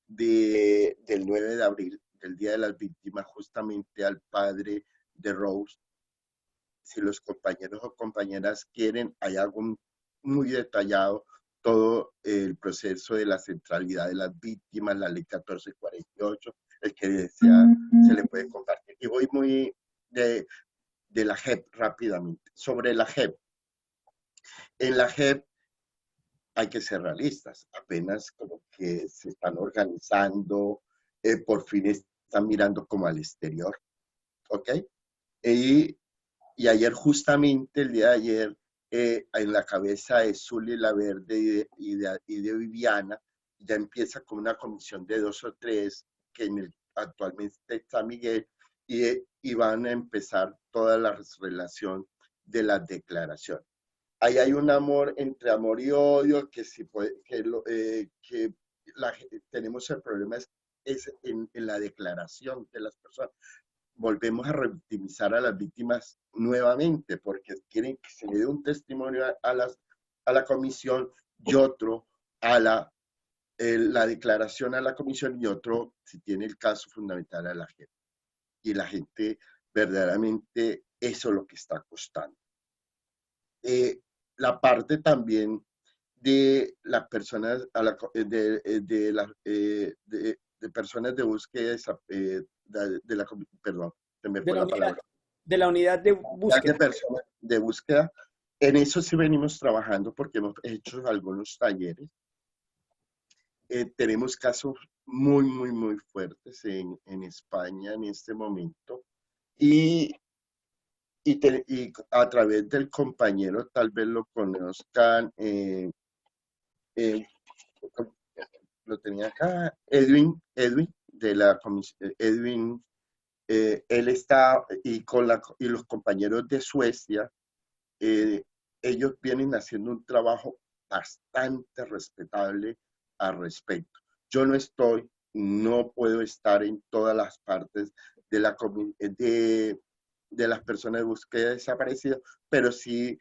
del 9 de abril, del Día de las Víctimas, justamente al padre de Rose. Si los compañeros o compañeras quieren, hay algo muy detallado, todo el proceso de la centralidad de las víctimas, la ley 1448, el que desea se le puede compartir. Y voy muy de la JEP rápidamente. Sobre la JEP. En la JEP hay que ser realistas, apenas como que se están organizando, por fin están mirando como al exterior, ¿ok? Y ayer, justamente el día de ayer, en la cabeza de Zully Laverde y de Viviana, ya empieza con una comisión de 2 o 3, que actualmente está Miguel, y van a empezar toda la relación de la declaración. Ahí hay un amor entre amor y odio, que si puede, tenemos el problema es en la declaración de las personas. Volvemos a revictimizar a las víctimas nuevamente, porque quieren que se le dé un testimonio a la comisión y otro a la declaración a la comisión y otro, si tiene el caso fundamental, a la gente. Y la gente verdaderamente eso es lo que está costando. La parte también de las personas, de personas de búsqueda, perdón, se me fue la palabra.
De la unidad de búsqueda.
De personas de búsqueda. En eso sí venimos trabajando porque hemos hecho algunos talleres. Tenemos casos muy, muy, muy fuertes en España en este momento. Y a través del compañero, tal vez lo conozcan, lo tenía acá, Edwin, de la comisión, Edwin, él está, y los compañeros de Suecia, ellos vienen haciendo un trabajo bastante respetable al respecto. Yo no puedo estar en todas las partes de las personas de búsqueda de desaparecidos, pero sí,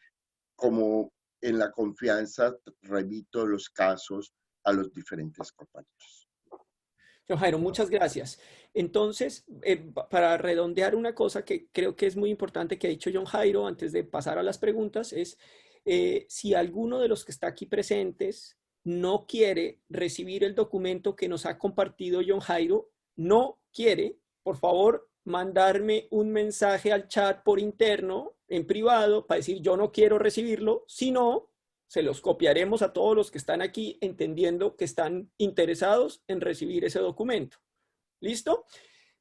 como en la confianza, remito los casos a los diferentes compañeros.
John Jairo, muchas gracias. Entonces, para redondear una cosa que creo que es muy importante que ha dicho John Jairo antes de pasar a las preguntas es, si alguno de los que está aquí presentes no quiere recibir el documento que nos ha compartido John Jairo, no quiere, por favor, mandarme un mensaje al chat por interno, en privado, para decir yo no quiero recibirlo, si no, se los copiaremos a todos los que están aquí entendiendo que están interesados en recibir ese documento. ¿Listo?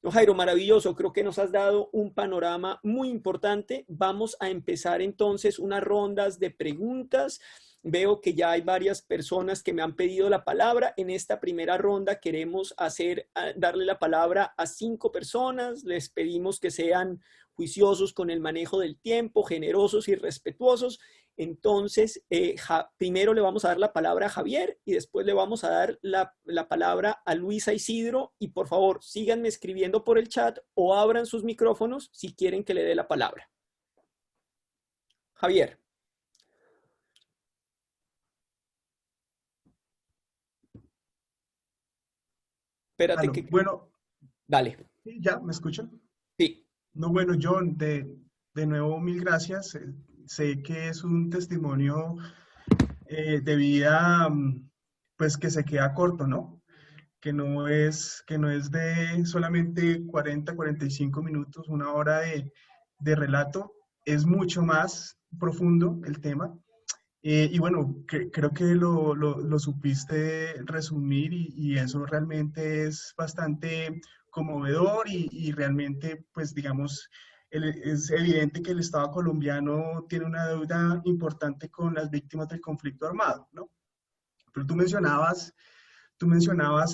No, Jairo, maravilloso. Creo que nos has dado un panorama muy importante. Vamos a empezar entonces unas rondas de preguntas. Veo que ya hay varias personas que me han pedido la palabra. En esta primera ronda queremos darle la palabra a 5 personas. Les pedimos que sean juiciosos con el manejo del tiempo, generosos y respetuosos. Entonces, primero le vamos a dar la palabra a Javier y después le vamos a dar la palabra a Luisa Isidro. Y por favor, síganme escribiendo por el chat o abran sus micrófonos si quieren que le dé la palabra. Javier. Espérate que...
Bueno,
dale.
¿ya me escuchan?
Sí.
No, bueno, John, de nuevo mil gracias. Sé que es un testimonio de vida, pues que se queda corto, ¿no? Que no es de solamente 45 minutos, una hora de relato. Es mucho más profundo el tema. Y bueno, creo que lo supiste resumir y eso realmente es bastante conmovedor y realmente, pues digamos, es evidente que el Estado colombiano tiene una deuda importante con las víctimas del conflicto armado, ¿no? Pero tú mencionabas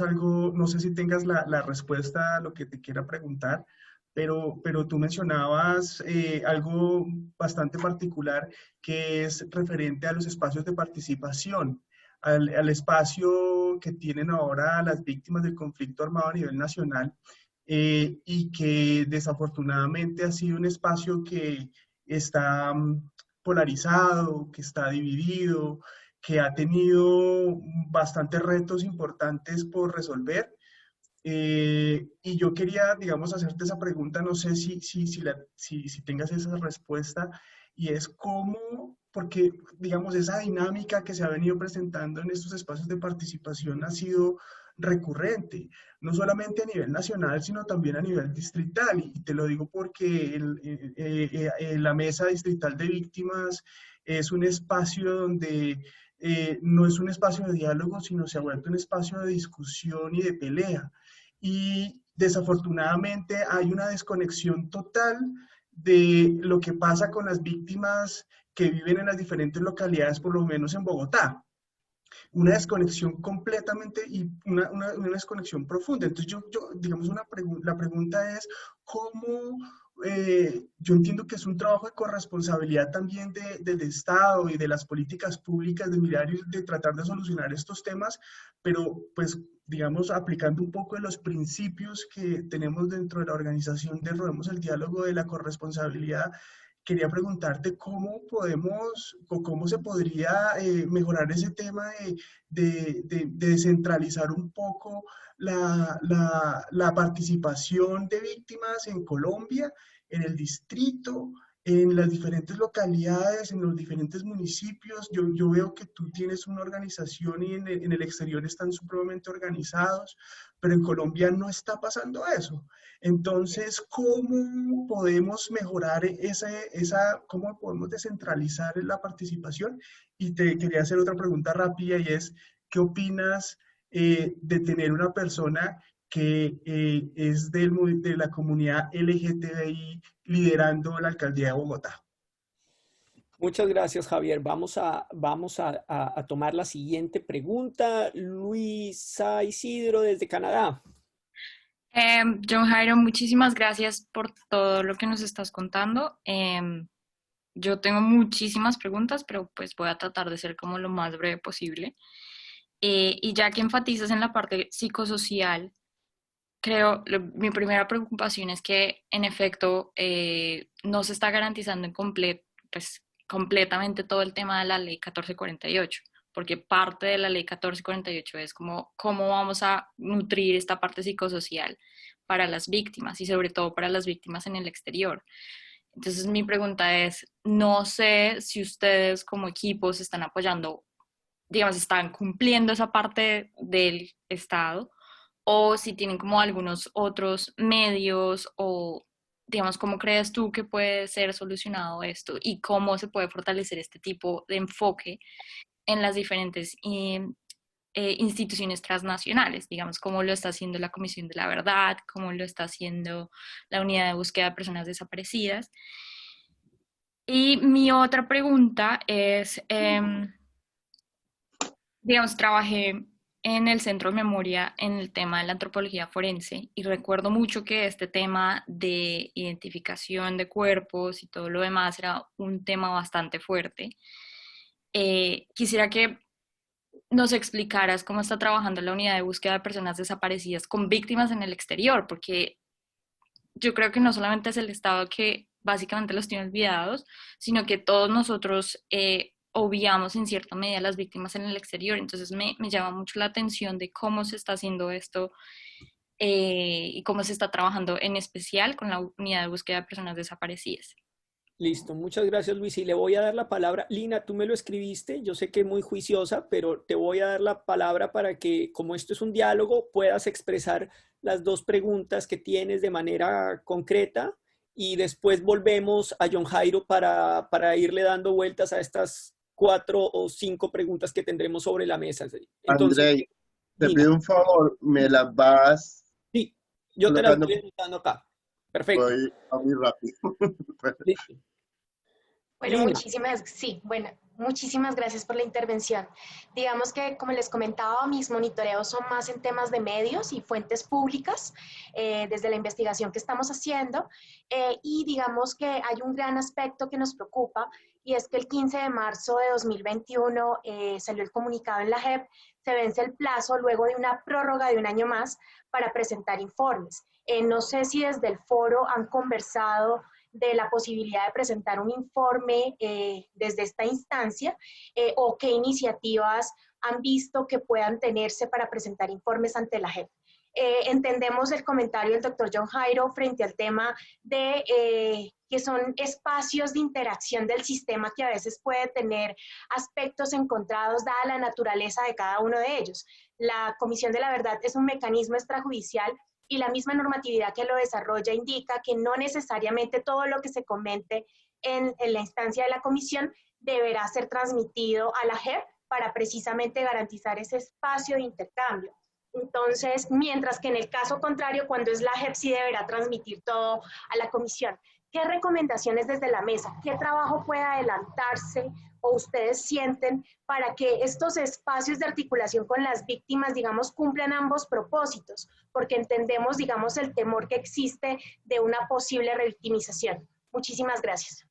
algo, no sé si tengas la respuesta a lo que te quiera preguntar, pero tú mencionabas algo bastante particular que es referente a los espacios de participación, al espacio que tienen ahora las víctimas del conflicto armado a nivel nacional y que desafortunadamente ha sido un espacio que está polarizado, que está dividido, que ha tenido bastantes retos importantes por resolver. Y yo quería, digamos, hacerte esa pregunta, no sé si tengas esa respuesta, y es cómo, porque, digamos, esa dinámica que se ha venido presentando en estos espacios de participación ha sido recurrente, no solamente a nivel nacional, sino también a nivel distrital, y te lo digo porque la Mesa Distrital de Víctimas es un espacio donde no es un espacio de diálogo, sino se ha vuelto un espacio de discusión y de pelea. Y desafortunadamente hay una desconexión total de lo que pasa con las víctimas que viven en las diferentes localidades, por lo menos en Bogotá. Una desconexión completamente y una desconexión profunda. Entonces, digamos, la pregunta es, ¿cómo yo entiendo que es un trabajo de corresponsabilidad también del Estado y de las políticas públicas de mirar y de tratar de solucionar estos temas, pero pues digamos aplicando un poco de los principios que tenemos dentro de la organización de Rodemos el Diálogo de la corresponsabilidad. Quería preguntarte cómo podemos o cómo se podría mejorar ese tema de descentralizar un poco la participación de víctimas en Colombia, en el distrito, en las diferentes localidades, en los diferentes municipios. Yo veo que tú tienes una organización y en el exterior están supremamente organizados, pero en Colombia no está pasando eso. Entonces, ¿cómo podemos mejorar cómo podemos descentralizar la participación? Y te quería hacer otra pregunta rápida y es, ¿qué opinas de tener una persona que es de la comunidad LGTBI liderando la alcaldía de Bogotá?
Muchas gracias, Javier. Vamos a tomar la siguiente pregunta. Luisa Isidro desde Canadá.
John Jairo, muchísimas gracias por todo lo que nos estás contando. Yo tengo muchísimas preguntas, pero pues voy a tratar de ser como lo más breve posible. Y ya que enfatizas en la parte psicosocial, mi primera preocupación es que en efecto no se está garantizando pues, completamente todo el tema de la ley 1448, porque parte de la ley 1448 es como cómo vamos a nutrir esta parte psicosocial para las víctimas y sobre todo para las víctimas en el exterior. Entonces mi pregunta es, no sé si ustedes como equipos están apoyando, digamos, están cumpliendo esa parte del Estado o si tienen como algunos otros medios o, digamos, ¿cómo crees tú que puede ser solucionado esto y cómo se puede fortalecer este tipo de enfoque en las diferentes instituciones transnacionales, digamos, cómo lo está haciendo la Comisión de la Verdad, cómo lo está haciendo la Unidad de Búsqueda de Personas Desaparecidas? Y mi otra pregunta es, digamos, trabajé en el Centro de Memoria en el tema de la antropología forense y recuerdo mucho que este tema de identificación de cuerpos y todo lo demás era un tema bastante fuerte. Quisiera que nos explicaras cómo está trabajando la unidad de búsqueda de personas desaparecidas con víctimas en el exterior, porque yo creo que no solamente es el Estado que básicamente los tiene olvidados, sino que todos nosotros obviamos en cierta medida a las víctimas en el exterior. Entonces me llama mucho la atención de cómo se está haciendo esto y cómo se está trabajando en especial con la unidad de búsqueda de personas desaparecidas.
Listo, muchas gracias Luis. Y le voy a dar la palabra. Lina, tú me lo escribiste, yo sé que es muy juiciosa, pero te voy a dar la palabra para que, como esto es un diálogo, puedas expresar las dos preguntas que tienes de manera concreta y después volvemos a John Jairo para irle dando vueltas a estas 4 o 5 preguntas que tendremos sobre la mesa. Entonces,
Andrei, te
Lina,
pido un favor, me las vas
sí, yo te la
colocando,
estoy anotando acá. Perfecto.
voy a muy rápido.
Listo.
Bueno,
Lina.
muchísimas gracias por la intervención. Digamos que, como les comentaba, mis monitoreos son más en temas de medios y fuentes públicas, desde la investigación que estamos haciendo, y digamos que hay un gran aspecto que nos preocupa, y es que el 15 de marzo de 2021 salió el comunicado en la JEP, se vence el plazo luego de una prórroga de un año más para presentar informes. No sé si desde el foro han conversado de la posibilidad de presentar un informe desde esta instancia o qué iniciativas han visto que puedan tenerse para presentar informes ante la JEP. Entendemos el comentario del doctor John Jairo frente al tema de que son espacios de interacción del sistema que a veces puede tener aspectos encontrados dada la naturaleza de cada uno de ellos. La Comisión de la Verdad es un mecanismo extrajudicial y la misma normatividad que lo desarrolla indica que no necesariamente todo lo que se comente en la instancia de la comisión deberá ser transmitido a la JEP para precisamente garantizar ese espacio de intercambio. Entonces, mientras que en el caso contrario, cuando es la JEP sí deberá transmitir todo a la comisión. ¿Qué recomendaciones desde la mesa? ¿Qué trabajo puede adelantarse o ustedes sienten para que estos espacios de articulación con las víctimas, digamos, cumplan ambos propósitos? Porque entendemos, digamos, el temor que existe de una posible revictimización. Muchísimas gracias.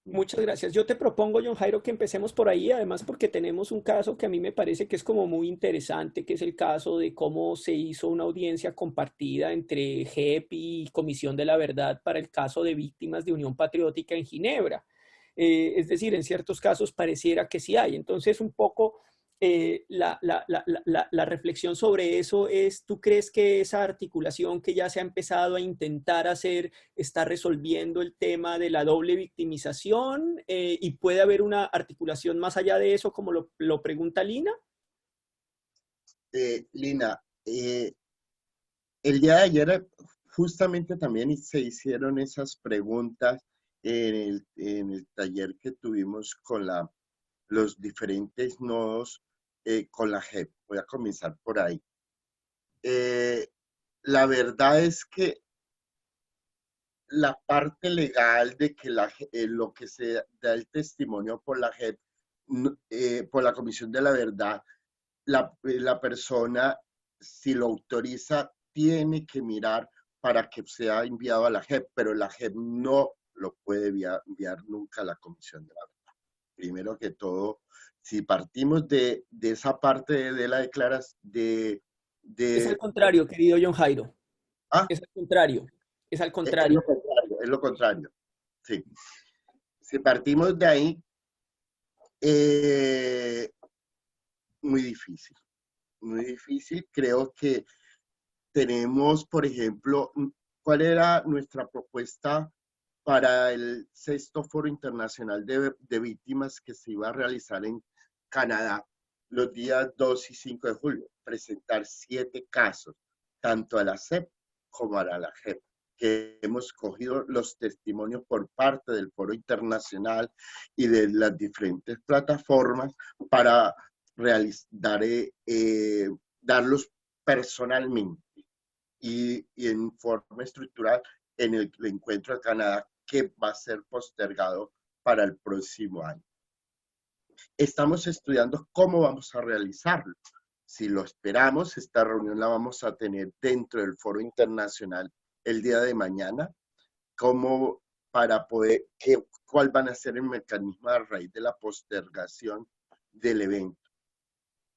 Muchas gracias. Yo te propongo, John Jairo, que empecemos por ahí, además porque tenemos un caso que a mí me parece que es como muy interesante, que es el caso de cómo se hizo una audiencia compartida entre JEP y Comisión de la Verdad para el caso de víctimas de Unión Patriótica en Ginebra. Es decir, en ciertos casos pareciera que sí hay. Entonces, un poco la reflexión sobre eso es, ¿tú crees que esa articulación que ya se ha empezado a intentar hacer está resolviendo el tema de la doble victimización y puede haber una articulación más allá de eso, como lo pregunta Lina?
Lina, el día de ayer justamente también se hicieron esas preguntas en el taller que tuvimos con los diferentes nodos con la JEP. Voy a comenzar por ahí. La verdad es que la parte legal de que lo que se da el testimonio por la JEP, por la Comisión de la Verdad, la persona, si lo autoriza, tiene que mirar para que sea enviado a la JEP, pero la JEP no lo puede enviar nunca a la Comisión de la Verdad. Primero que todo, si partimos de esa parte de la declaración
Es al contrario, querido John Jairo.
¿Ah?
Es al contrario. Es al contrario.
Es lo contrario. Sí. Si partimos de ahí, muy difícil, muy difícil. Creo que tenemos, por ejemplo, ¿cuál era nuestra propuesta para el 6º Foro Internacional de Víctimas que se iba a realizar en Canadá los días 2 y 5 de julio? Presentar 7 casos, tanto a la CEP como a la JEP, que hemos cogido los testimonios por parte del Foro Internacional y de las diferentes plataformas para darlos personalmente y en forma estructural en el encuentro de Canadá, que va a ser postergado para el próximo año. Estamos estudiando cómo vamos a realizarlo. Si lo esperamos, esta reunión la vamos a tener dentro del Foro Internacional el día de mañana, como para poder, cuál van a ser el mecanismo a raíz de la postergación del evento.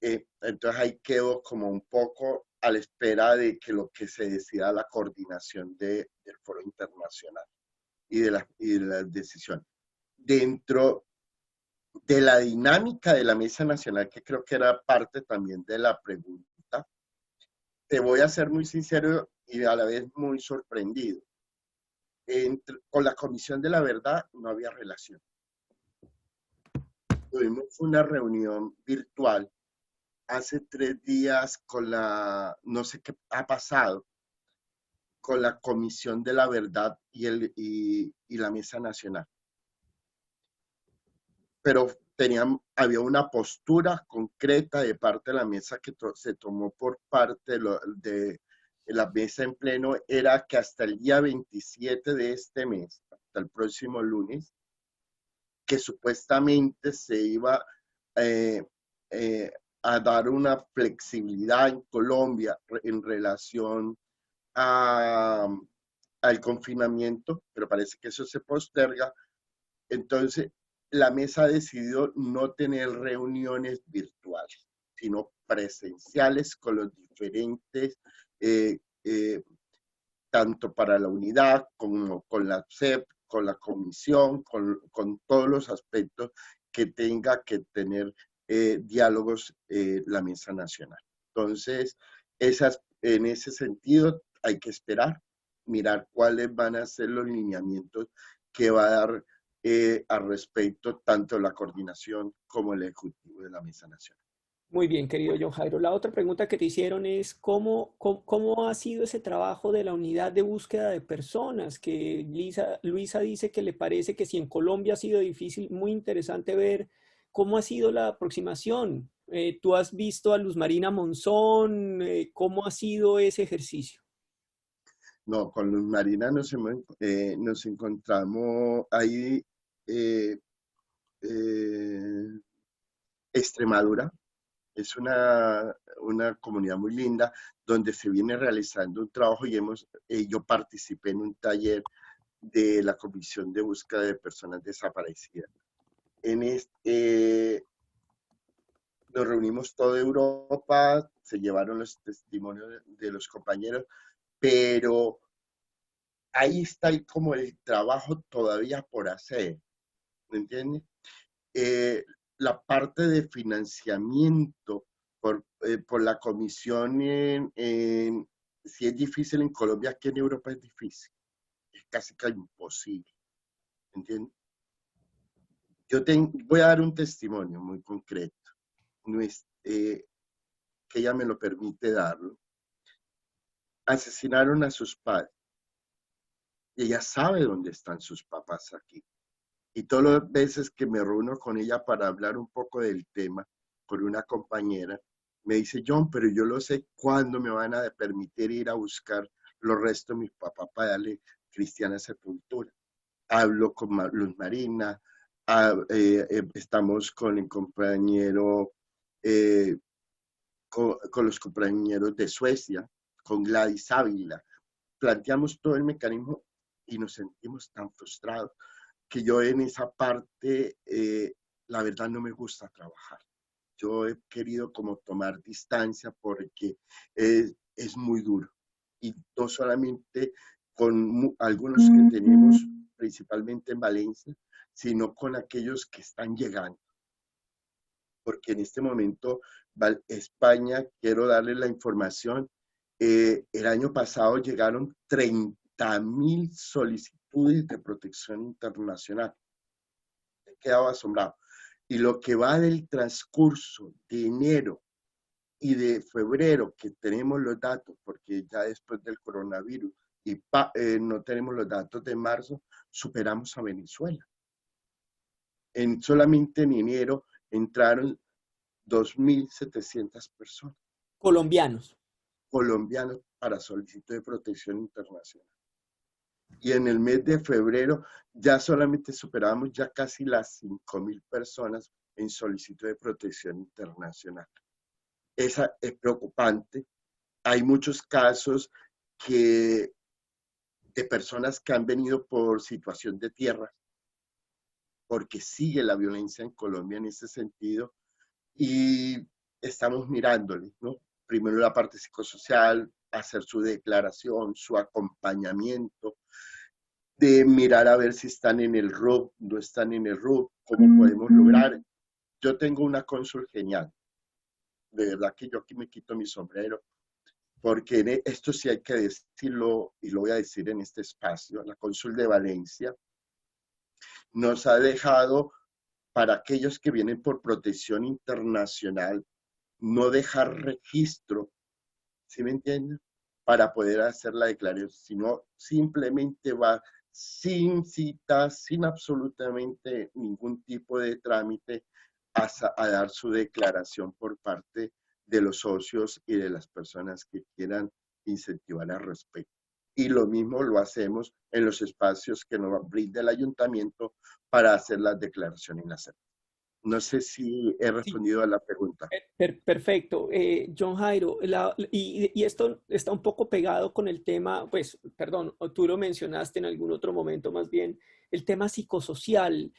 Entonces ahí quedo como un poco a la espera de que lo que se decida la coordinación del Foro Internacional y de la decisión. Dentro de la dinámica de la Mesa Nacional, que creo que era parte también de la pregunta, te voy a ser muy sincero y a la vez muy sorprendido. Con la Comisión de la Verdad no había relación. Tuvimos una reunión virtual hace 3 días con no sé qué ha pasado, con la Comisión de la Verdad y la Mesa Nacional. Pero había una postura concreta de parte de la mesa que se tomó por parte de la mesa en pleno, era que hasta el día 27 de este mes, hasta el próximo lunes, que supuestamente se iba a dar una flexibilidad en Colombia en relación al confinamiento, pero parece que eso se posterga. Entonces, la mesa ha decidido no tener reuniones virtuales, sino presenciales con los diferentes, tanto para la unidad como con la CEP, con la comisión, con todos los aspectos que tenga que tener diálogos la Mesa Nacional. Entonces, en ese sentido hay que esperar, mirar cuáles van a ser los lineamientos que va a dar al respecto tanto la coordinación como el ejecutivo de la Mesa Nacional.
Muy bien, querido John Jairo. La otra pregunta que te hicieron es cómo ha sido ese trabajo de la unidad de búsqueda de personas, que Luisa dice que le parece que si en Colombia ha sido difícil, muy interesante ver cómo ha sido la aproximación. ¿Tú has visto a Luz Marina Monzón? ¿Cómo ha sido ese ejercicio?
No, con Luz Marina nos encontramos ahí Extremadura. Es una comunidad muy linda donde se viene realizando un trabajo y yo participé en un taller de la Comisión de Búsqueda de Personas Desaparecidas. Nos reunimos toda Europa, se llevaron los testimonios de los compañeros, pero ahí está como el trabajo todavía por hacer, ¿me entiendes? La parte de financiamiento por la comisión si es difícil en Colombia, aquí en Europa es difícil, es casi que imposible, ¿entiendes? Voy a dar un testimonio muy concreto, que ella me lo permite darlo. Asesinaron a sus padres y ella sabe dónde están sus papás aquí. Y todas las veces que me reúno con ella para hablar un poco del tema, con una compañera, me dice, John, pero yo lo sé cuándo me van a permitir ir a buscar los restos de mi papá para darle cristiana sepultura. Hablo con Luz Marina, estamos con el compañero, con los compañeros de Suecia, con Gladys Ávila. Planteamos todo el mecanismo y nos sentimos tan frustrados que yo en esa parte, la verdad no me gusta trabajar. Yo he querido como tomar distancia porque es muy duro. Y no solamente con algunos que tenemos, principalmente en Valencia, sino con aquellos que están llegando. porque en este momento España, quiero darle la información, el año pasado llegaron 30.000 solicitudes de protección internacional. He quedado asombrado. Y lo que va del transcurso de enero y de febrero, que tenemos los datos, porque ya después del coronavirus y no tenemos los datos de marzo, superamos a Venezuela. Solamente en enero entraron 2.700 personas.
Colombianos.
Colombianos para solicitud de protección internacional. Y en el mes de febrero ya solamente superamos ya casi las 5.000 personas en solicitud de protección internacional. Esa es preocupante. Hay muchos casos de personas que han venido por situación de tierra, porque sigue la violencia en Colombia en ese sentido, y estamos mirándole, ¿no? Primero la parte psicosocial, hacer su declaración, su acompañamiento, de mirar a ver si están en el RUP, no están en el RUP, cómo podemos lograr. Yo tengo una cónsul genial, de verdad que yo aquí me quito mi sombrero, porque esto sí hay que decirlo, y lo voy a decir en este espacio. La cónsul de Valencia nos ha dejado, para aquellos que vienen por protección internacional, no dejar registro, ¿sí me entienden? Para poder hacer la declaración, sino simplemente va sin citas, sin absolutamente ningún tipo de trámite, a dar su declaración por parte de los socios y de las personas que quieran incentivar al respecto. Y lo mismo lo hacemos en los espacios que nos brinda el ayuntamiento para hacer las declaraciones inacentes. No sé si he respondido a la pregunta.
Perfecto. John Jairo, y esto está un poco pegado con el tema, pues, perdón, tú lo mencionaste en algún otro momento más bien, el tema psicosocial.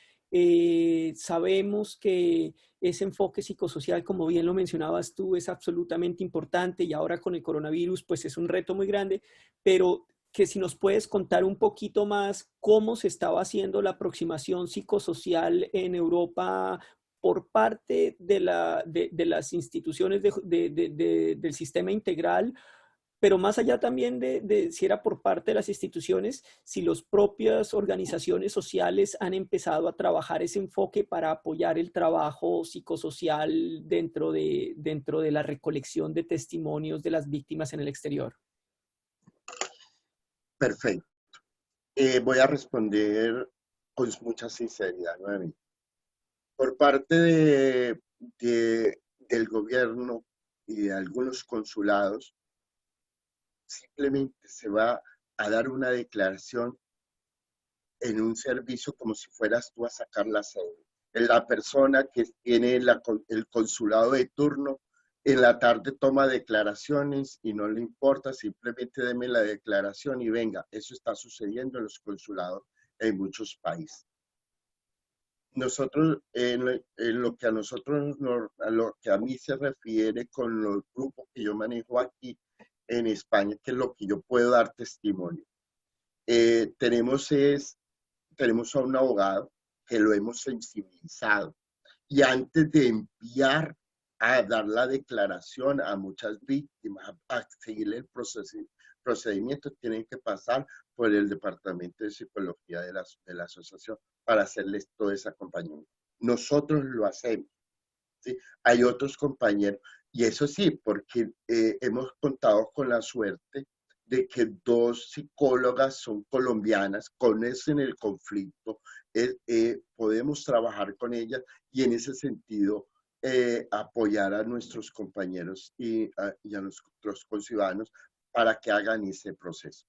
Sabemos que ese enfoque psicosocial, como bien lo mencionabas tú, es absolutamente importante, y ahora con el coronavirus, pues es un reto muy grande, pero que si nos puedes contar un poquito más cómo se estaba haciendo la aproximación psicosocial en Europa por parte de las instituciones del sistema integral, pero más allá también de si era por parte de las instituciones, si las propias organizaciones sociales han empezado a trabajar ese enfoque para apoyar el trabajo psicosocial dentro de la recolección de testimonios de las víctimas en el exterior.
Perfecto. Voy a responder con mucha sinceridad nuevamente. Por parte del gobierno y de algunos consulados, simplemente se va a dar una declaración en un servicio como si fueras tú a sacar la cédula. La persona que tiene el consulado de turno en la tarde toma declaraciones y no le importa, simplemente deme la declaración y venga. Eso está sucediendo en los consulados en muchos países. Nosotros, en lo que a lo que a mí se refiere con los grupos que yo manejo aquí en España, que es lo que yo puedo dar testimonio. Tenemos a un abogado que lo hemos sensibilizado, y antes de enviar a dar la declaración a muchas víctimas, a seguir el procedimiento, tienen que pasar por el departamento de psicología de la asociación para hacerles todo ese acompañamiento. Nosotros lo hacemos, ¿sí? Hay otros compañeros, y eso sí, porque hemos contado con la suerte de que 2 psicólogas son colombianas, conocen el conflicto, podemos trabajar con ellas y en ese sentido apoyar a nuestros compañeros y a nuestros conciudadanos para que hagan ese proceso.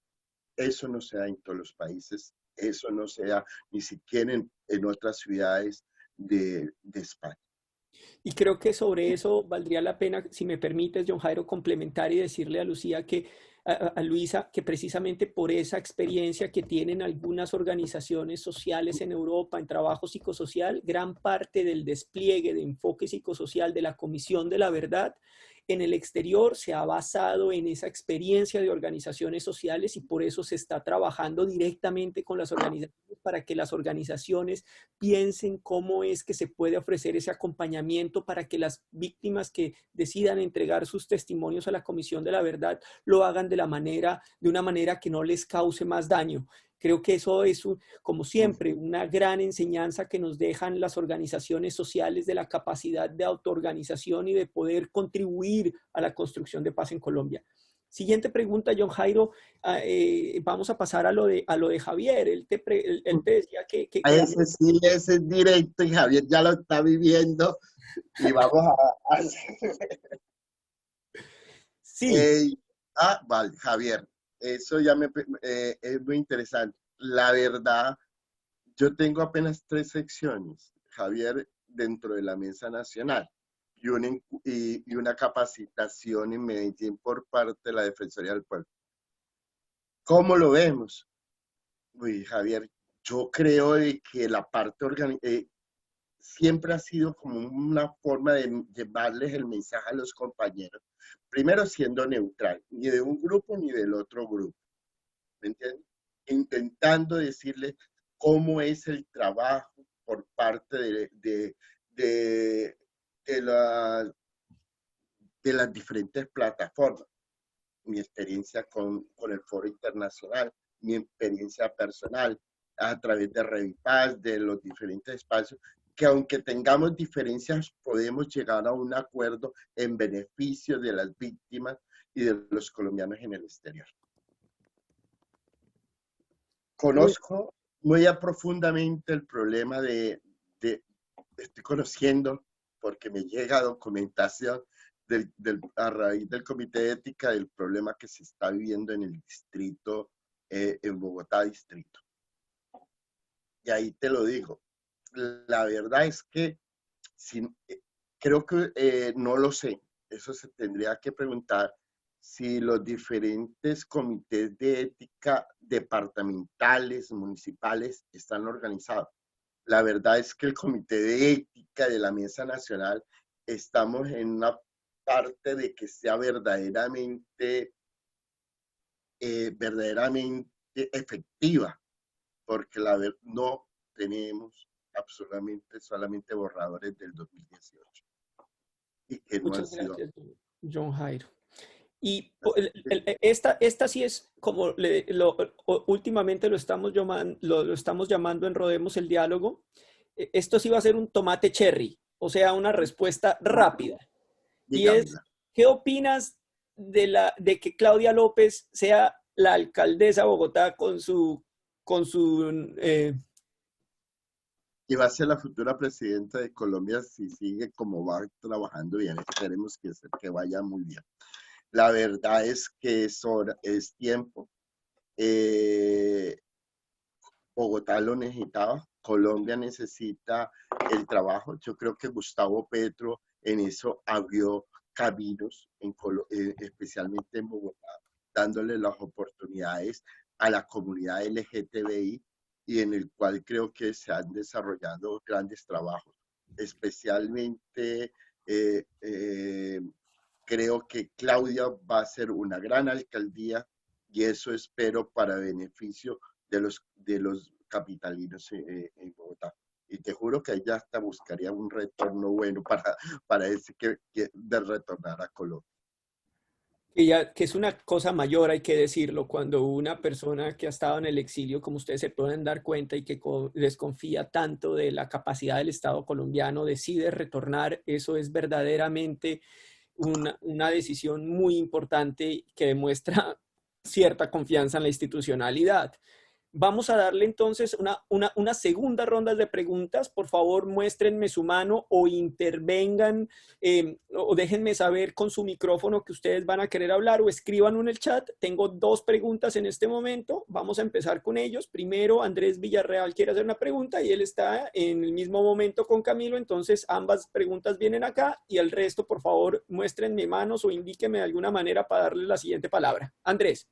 Eso no se da en todos los países, eso no se da ni siquiera en otras ciudades de España.
Y creo que sobre eso valdría la pena, si me permites, John Jairo, complementar y decirle a Luisa que precisamente por esa experiencia que tienen algunas organizaciones sociales en Europa en trabajo psicosocial, gran parte del despliegue de enfoque psicosocial de la Comisión de la Verdad en el exterior se ha basado en esa experiencia de organizaciones sociales y por eso se está trabajando directamente con las organizaciones para que las organizaciones piensen cómo es que se puede ofrecer ese acompañamiento para que las víctimas que decidan entregar sus testimonios a la Comisión de la Verdad lo hagan de una manera que no les cause más daño. Creo que eso es, como siempre, una gran enseñanza que nos dejan las organizaciones sociales de la capacidad de autoorganización y de poder contribuir a la construcción de paz en Colombia. Siguiente pregunta, John Jairo. Vamos a pasar a lo de Javier. Él te decía que
ese sí, ese es directo y Javier ya lo está viviendo y vamos a
sí.
Vale, Javier, eso ya es muy interesante. La verdad, yo tengo apenas 3 secciones, Javier, dentro de la Mesa Nacional y una capacitación en Medellín por parte de la Defensoría del Pueblo. ¿Cómo lo vemos? Uy, Javier, yo creo de que la parte siempre ha sido como una forma de llevarles el mensaje a los compañeros. Primero siendo neutral, ni de un grupo ni del otro grupo. ¿Me entiendes? Intentando decirles cómo es el trabajo por parte de las diferentes plataformas. Mi experiencia con el Foro Internacional, mi experiencia personal a través de Revipaz, de los diferentes espacios, que aunque tengamos diferencias, podemos llegar a un acuerdo en beneficio de las víctimas y de los colombianos en el exterior. Conozco muy profundamente el problema estoy conociendo, porque me llega documentación a raíz del Comité de Ética, del problema que se está viviendo en el distrito, en Bogotá distrito. Y ahí te lo digo, la verdad es que creo que no lo sé, eso se tendría que preguntar si los diferentes comités de ética departamentales, municipales, están organizados. La verdad es que el Comité de Ética de la Mesa Nacional estamos en una parte de que sea verdaderamente efectiva, porque no tenemos absolutamente solamente borradores del 2018. Y que no
Muchas gracias, John Jairo. Y esta sí es como últimamente lo estamos llamando Enrodemos el Diálogo. Esto sí va a ser un tomate cherry, o sea, una respuesta rápida.
Dígamela.
Y es, ¿qué opinas de que Claudia López sea la alcaldesa de Bogotá
y va a ser la futura presidenta de Colombia si sigue como va trabajando bien? Esperemos que vaya muy bien. La verdad es que es tiempo. Bogotá lo necesitaba, Colombia necesita el trabajo. Yo creo que Gustavo Petro en eso abrió caminos, especialmente en Bogotá, dándole las oportunidades a la comunidad LGTBI y en el cual creo que se han desarrollado grandes trabajos. Especialmente creo que Claudia va a ser una gran alcaldía y eso espero para beneficio de los capitalinos en Bogotá. Y te juro que ella hasta buscaría un retorno bueno para decir de retornar a Colombia.
Que es una cosa mayor, hay que decirlo, cuando una persona que ha estado en el exilio, como ustedes se pueden dar cuenta, y que desconfía tanto de la capacidad del Estado colombiano, decide retornar, eso es verdaderamente una decisión muy importante que demuestra cierta confianza en la institucionalidad. Vamos a darle entonces una segunda ronda de preguntas. Por favor, muéstrenme su mano o intervengan o déjenme saber con su micrófono que ustedes van a querer hablar o escríbanlo en el chat. Tengo 2 preguntas en este momento. Vamos a empezar con ellos. Primero, Andrés Villarreal quiere hacer una pregunta y él está en el mismo momento con Camilo. Entonces, ambas preguntas vienen acá y el resto, por favor, muéstrenme manos o indíquenme de alguna manera para darle la siguiente palabra. Andrés.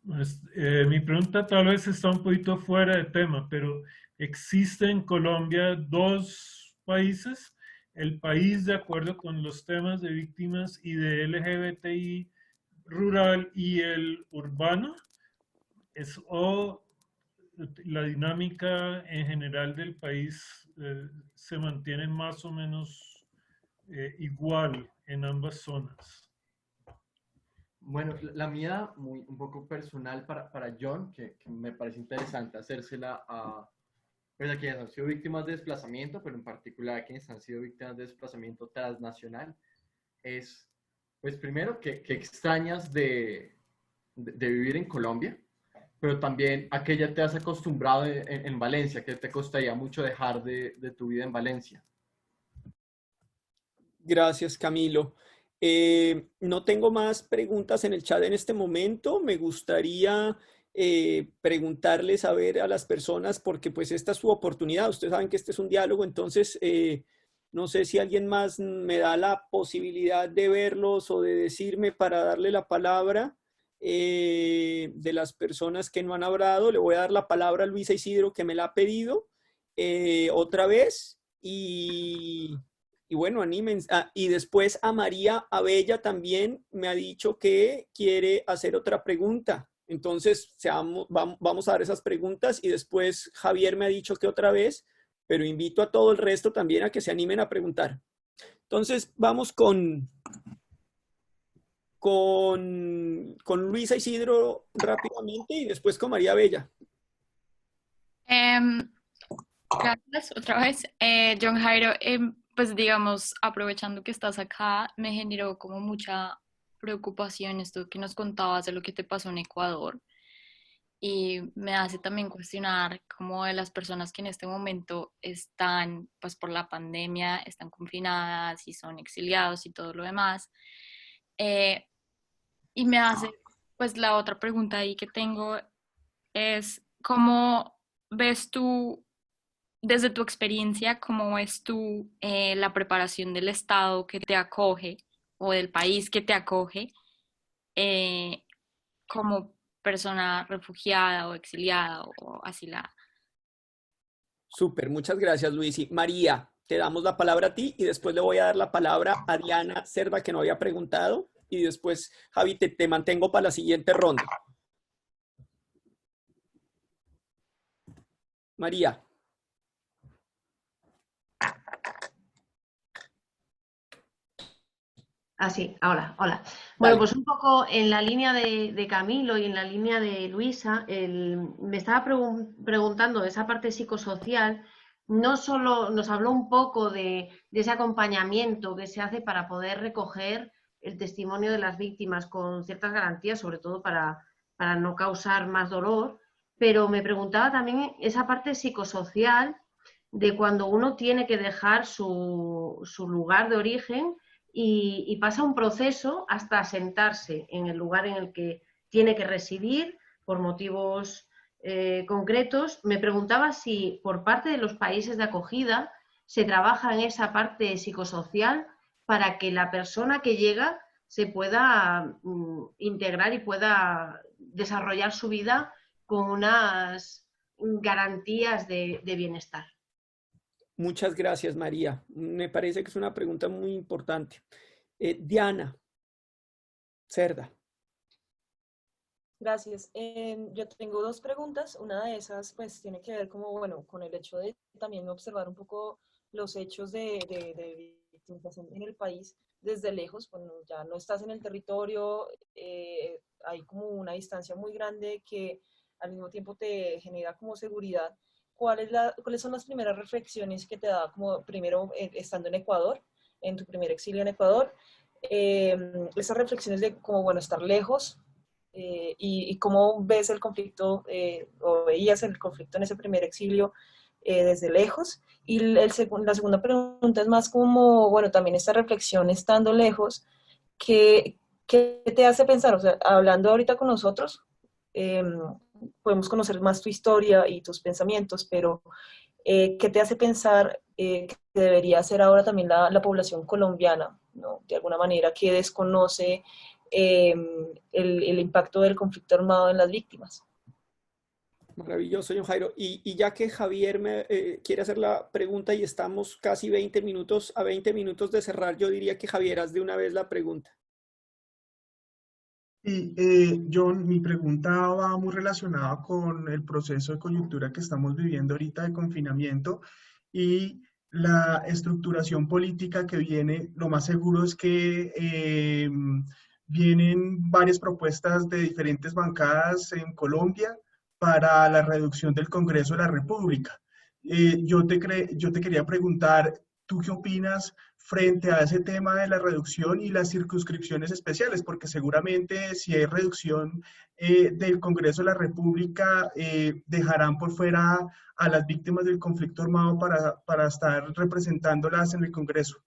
Pues, mi pregunta tal vez está un poquito fuera de tema, pero existe en Colombia 2 países el país de acuerdo con los temas de víctimas y de LGBTI rural y el urbano, o la dinámica en general del país se mantiene más o menos igual en ambas zonas?
Bueno, la mía, un poco personal para John, que me parece interesante hacérsela pues a quienes han sido víctimas de desplazamiento, pero en particular a quienes han sido víctimas de desplazamiento transnacional, es, pues primero, que extrañas de vivir en Colombia, pero también a que ya te has acostumbrado en Valencia, que te costaría mucho dejar de tu vida en Valencia.
Gracias, Camilo. No tengo más preguntas en el chat en este momento. Me gustaría preguntarles a ver a las personas, porque pues esta es su oportunidad. Ustedes saben que este es un diálogo, entonces no sé si alguien más me da la posibilidad de verlos o de decirme para darle la palabra. De las personas que no han hablado, le voy a dar la palabra a Luisa Isidro, que me la ha pedido otra vez, y bueno, anímense. Y después a María Abella también me ha dicho que quiere hacer otra pregunta. Entonces vamos a dar esas preguntas, y después Javier me ha dicho que otra vez, pero invito a todo el resto también a que se animen a preguntar. Entonces vamos con Luisa Isidro rápidamente, y después con María Bella.
Gracias otra vez. John Jairo, pues digamos, aprovechando que estás acá, me generó como mucha preocupación esto que nos contabas de lo que te pasó en Ecuador, y me hace también cuestionar como de las personas que en este momento están, pues por la pandemia, están confinadas y son exiliados y todo lo demás. Y me hace, pues la otra pregunta ahí que tengo es, ¿cómo ves tú, desde tu experiencia, cómo ves tú la preparación del Estado que te acoge o del país que te acoge como persona refugiada o exiliada o asilada?
Súper, muchas gracias, Luis. Y María, te damos la palabra a ti, y después le voy a dar la palabra a Diana Cerda, que no había preguntado, y después, Javi, te mantengo para la siguiente ronda. María.
Sí, ahora, hola. Bueno, pues un poco en la línea de Camilo y en la línea de Luisa, me estaba preguntando de esa parte psicosocial. No solo nos habló un poco de ese acompañamiento que se hace para poder recoger el testimonio de las víctimas con ciertas garantías, sobre todo para no causar más dolor, pero me preguntaba también esa parte psicosocial de cuando uno tiene que dejar su lugar de origen y pasa un proceso hasta asentarse en el lugar en el que tiene que residir por motivos concretos. Me preguntaba si por parte de los países de acogida se trabaja en esa parte psicosocial para que la persona que llega se pueda integrar y pueda desarrollar su vida con unas garantías de bienestar.
Muchas gracias, María. Me parece que es una pregunta muy importante. Diana Cerda.
Gracias. Yo tengo dos preguntas. Una de esas, pues, tiene que ver como, bueno, con el hecho de también observar un poco los hechos de victimización en el país desde lejos. Cuando ya no estás en el territorio, hay como una distancia muy grande que al mismo tiempo te genera como seguridad. ¿Cuáles son las primeras reflexiones que te da como primero estando en Ecuador, en tu primer exilio en Ecuador? Esas reflexiones de como, bueno, estar lejos y cómo ves el conflicto o veías el conflicto en ese primer exilio desde lejos. Y la segunda pregunta es más como, bueno, también esta reflexión estando lejos, ¿qué te hace pensar? O sea, hablando ahorita con nosotros, podemos conocer más tu historia y tus pensamientos, pero ¿qué te hace pensar que debería ser ahora también la población colombiana, ¿no? De alguna manera, que desconoce el impacto del conflicto armado en las víctimas?
Maravilloso, John Jairo. Y ya que Javier me quiere hacer la pregunta y estamos casi 20 minutos de cerrar, yo diría que Javier, haz de una vez la pregunta.
Y John, mi pregunta va muy relacionada con el proceso de coyuntura que estamos viviendo ahorita de confinamiento y la estructuración política que viene. Lo más seguro es que vienen varias propuestas de diferentes bancadas en Colombia para la reducción del Congreso de la República. Yo te quería preguntar, ¿tú qué opinas frente a ese tema de la reducción y las circunscripciones especiales? Porque seguramente si hay reducción del Congreso de la República, dejarán por fuera a las víctimas del conflicto armado para estar representándolas en el Congreso.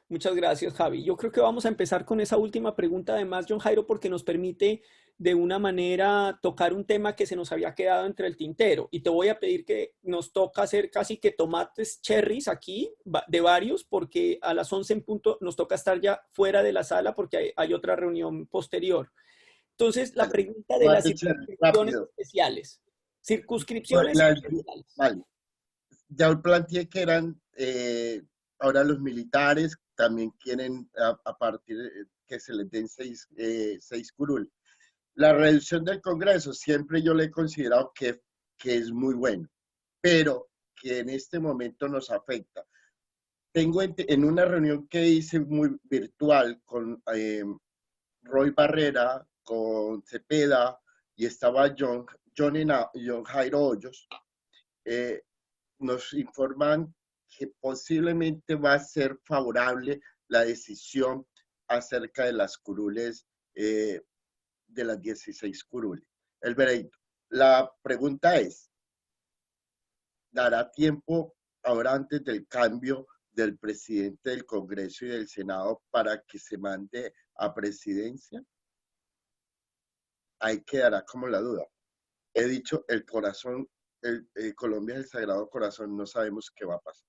Muchas gracias, Javi. Yo creo que vamos a empezar con esa última pregunta, además, John Jairo, porque nos permite de una manera tocar un tema que se nos había quedado entre el tintero. Y te voy a pedir que nos toca hacer casi que tomates cherries aquí, de varios, porque a las 11 en punto nos toca estar ya fuera de la sala porque hay otra reunión posterior. Entonces, la pregunta de las circunscripciones especiales. Circunscripciones especiales.
Vale. Ya planteé que eran, ahora los militares también quieren, a partir de que se les den 6 curul. La reducción del Congreso siempre yo le he considerado que es muy bueno, pero que en este momento nos afecta. Tengo en una reunión que hice muy virtual con Roy Barrera, con Cepeda, y estaba John Jairo Hoyos, nos informan que posiblemente va a ser favorable la decisión acerca de las curules, de las 16 curules. El veredicto. La pregunta es, ¿dará tiempo ahora antes del cambio del presidente del Congreso y del Senado para que se mande a presidencia? Ahí quedará como la duda. He dicho, el corazón, Colombia es el Sagrado Corazón, no sabemos qué va a pasar.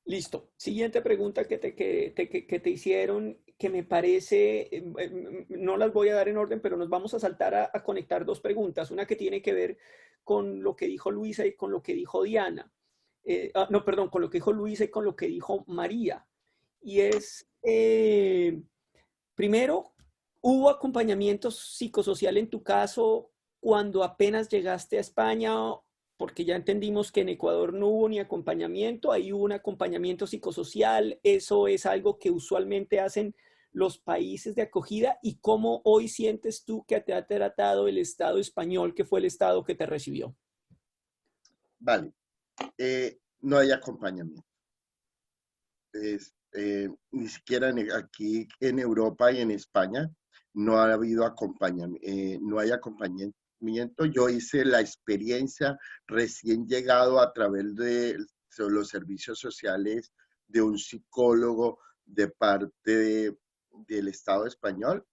Listo. Siguiente pregunta que te hicieron, que me parece, no las voy a dar en orden, pero nos vamos a saltar a conectar dos preguntas. Una que tiene que ver con lo que dijo Luisa y con lo que dijo Diana. No, perdón, con lo que dijo Luisa y con lo que dijo María. Y es, primero, ¿hubo acompañamiento psicosocial en tu caso cuando apenas llegaste a España? Porque ya entendimos que en Ecuador no hubo ni acompañamiento, ahí hubo un acompañamiento psicosocial. Eso es algo que usualmente hacen los países de acogida. ¿Y cómo hoy sientes tú que te ha tratado el Estado español, que fue el Estado que te recibió?
Vale, no hay acompañamiento. Ni siquiera aquí en Europa y en España no ha habido acompañamiento, no hay acompañamiento. Yo hice la experiencia recién llegado a través de los servicios sociales de un psicólogo de parte del Estado español,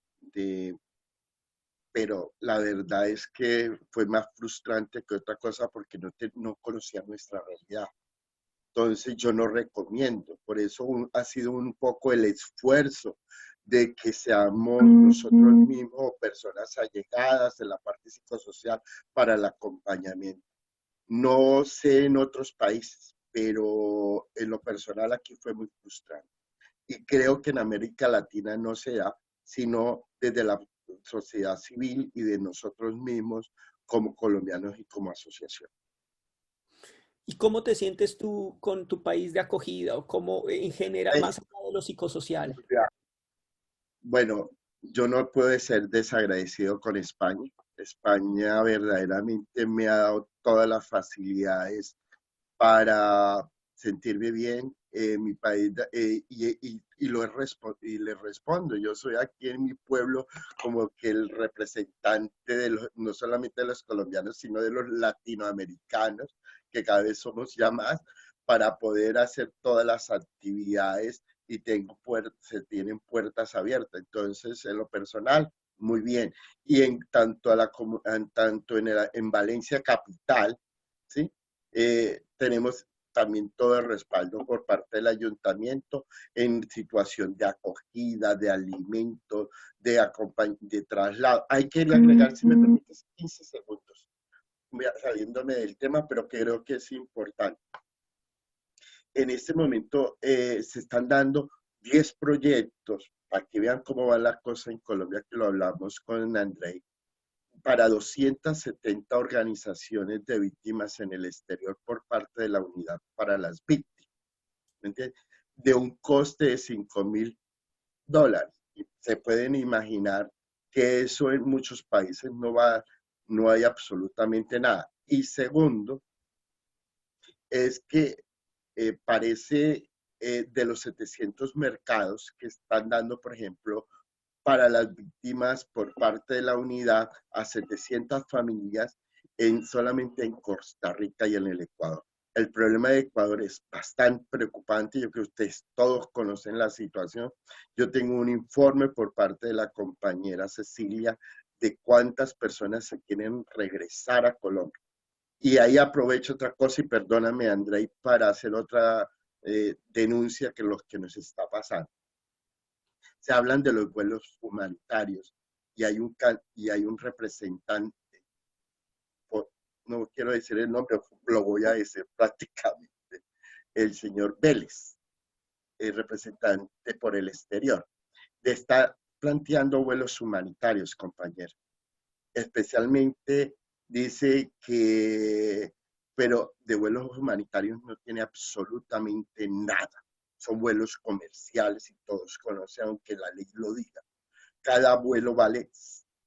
pero la verdad es que fue más frustrante que otra cosa porque no conocía nuestra realidad. Entonces yo no recomiendo, por eso ha sido un poco el esfuerzo de que seamos nosotros mismos personas allegadas en la parte psicosocial para el acompañamiento. No sé en otros países, pero en lo personal aquí fue muy frustrante. Y creo que en América Latina no se da, sino desde la sociedad civil y de nosotros mismos como colombianos y como asociación.
¿Y cómo te sientes tú con tu país de acogida o cómo en general, más allá de lo psicosocial?
Bueno, yo no puedo ser desagradecido con España. España verdaderamente me ha dado todas las facilidades para sentirme bien en mi país y le respondo. Yo soy aquí en mi pueblo como que el representante no solamente de los colombianos, sino de los latinoamericanos, que cada vez somos ya más, para poder hacer todas las actividades y se tienen puertas abiertas. Entonces, en lo personal, muy bien. Y en Valencia capital, ¿sí? Tenemos también todo el respaldo por parte del ayuntamiento en situación de acogida, de alimento, de traslado. Hay que agregar, si me permites, 15 segundos, saliéndome del tema, pero creo que es importante. En este momento se están dando 10 proyectos, para que vean cómo va la cosa en Colombia, que lo hablamos con Andrei, para 270 organizaciones de víctimas en el exterior por parte de la Unidad para las Víctimas, ¿me entiendes? De un coste de $5.000. Y se pueden imaginar que eso en muchos países no hay absolutamente nada. Y segundo, es que parece de los 700 mercados que están dando, por ejemplo, para las víctimas por parte de la unidad a 700 familias solamente en Costa Rica y en el Ecuador. El problema de Ecuador es bastante preocupante. Yo creo que ustedes todos conocen la situación. Yo tengo un informe por parte de la compañera Cecilia de cuántas personas se quieren regresar a Colombia. Y ahí aprovecho otra cosa y perdóname, Andrei, para hacer otra denuncia que lo que nos está pasando. Se hablan de los vuelos humanitarios y hay un representante, no quiero decir el nombre, lo voy a decir prácticamente, el señor Vélez, el representante por el exterior, está planteando vuelos humanitarios, compañero. Especialmente dice que, pero de vuelos humanitarios no tiene absolutamente nada. Son vuelos comerciales y todos conocen, aunque la ley lo diga. Cada vuelo vale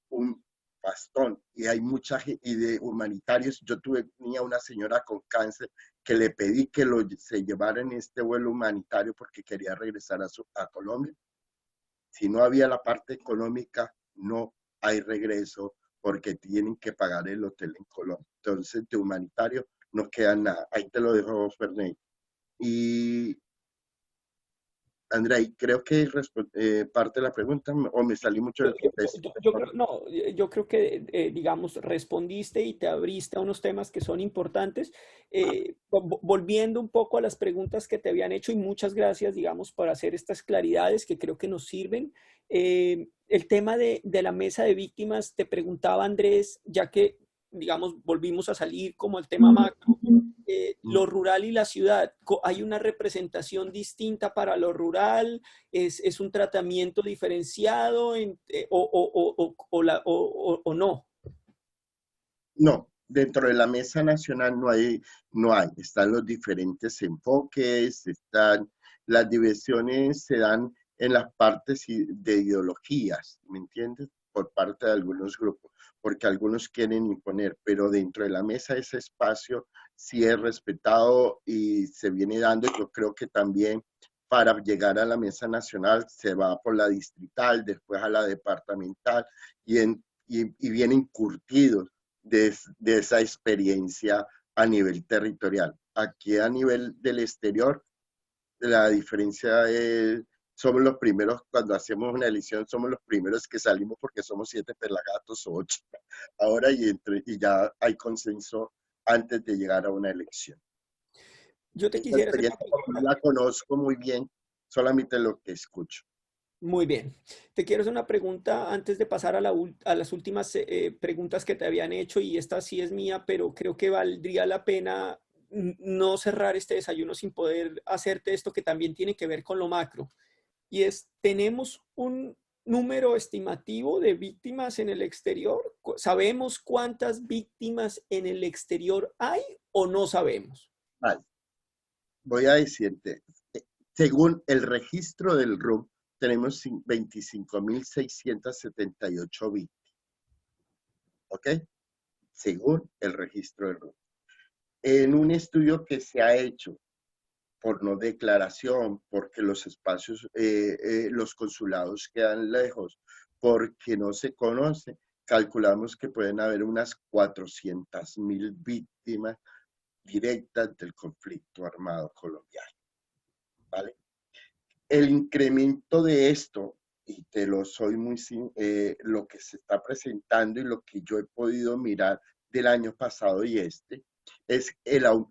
un bastón y hay mucha gente, y de humanitarios, yo tenía una señora con cáncer que le pedí que se llevara en este vuelo humanitario porque quería regresar a Colombia. Si no había la parte económica, no hay regreso porque tienen que pagar el hotel en Colombia. Entonces, de humanitario no queda nada. Ahí te lo dejo, Fernando. Y Andrei, creo que parte de la pregunta, o me salí mucho del contexto.
Yo creo que, digamos, respondiste y te abriste a unos temas que son importantes. Volviendo un poco a las preguntas que te habían hecho, y muchas gracias, digamos, por hacer estas claridades que creo que nos sirven. El tema de la mesa de víctimas, te preguntaba Andrés, ya que, digamos, volvimos a salir como el tema macro, lo rural y la ciudad, ¿hay una representación distinta para lo rural? ¿Es un tratamiento diferenciado o no?
No, dentro de la mesa nacional no hay, están los diferentes enfoques, las divisiones se dan en las partes de ideologías, ¿me entiendes? Por parte de algunos grupos, porque algunos quieren imponer, pero dentro de la mesa ese espacio sí es respetado y se viene dando. Yo creo que también para llegar a la mesa nacional se va por la distrital, después a la departamental y vienen curtidos de esa experiencia a nivel territorial. Aquí a nivel del exterior, la diferencia es, somos los primeros, cuando hacemos una elección, somos los primeros que salimos porque somos 7 pelagatos o 8. Ahora y ya hay consenso antes de llegar a una elección.
Yo te quisiera hacer una
pregunta. No la conozco muy bien, solamente lo que escucho.
Muy bien. Te quiero hacer una pregunta antes de pasar a las últimas preguntas que te habían hecho, y esta sí es mía, pero creo que valdría la pena no cerrar este desayuno sin poder hacerte esto que también tiene que ver con lo macro. Y es, ¿tenemos un número estimativo de víctimas en el exterior? ¿Sabemos cuántas víctimas en el exterior hay o no sabemos?
Vale. Voy a decirte, según el registro del RUM, tenemos 25.678 víctimas. ¿Ok? Según el registro del RUM. En un estudio que se ha hecho por no declaración, porque los espacios, los consulados quedan lejos, porque no se conoce, calculamos que pueden haber unas 400.000 víctimas directas del conflicto armado colombiano. ¿Vale? El incremento de esto, y te lo soy muy lo que se está presentando y lo que yo he podido mirar del año pasado y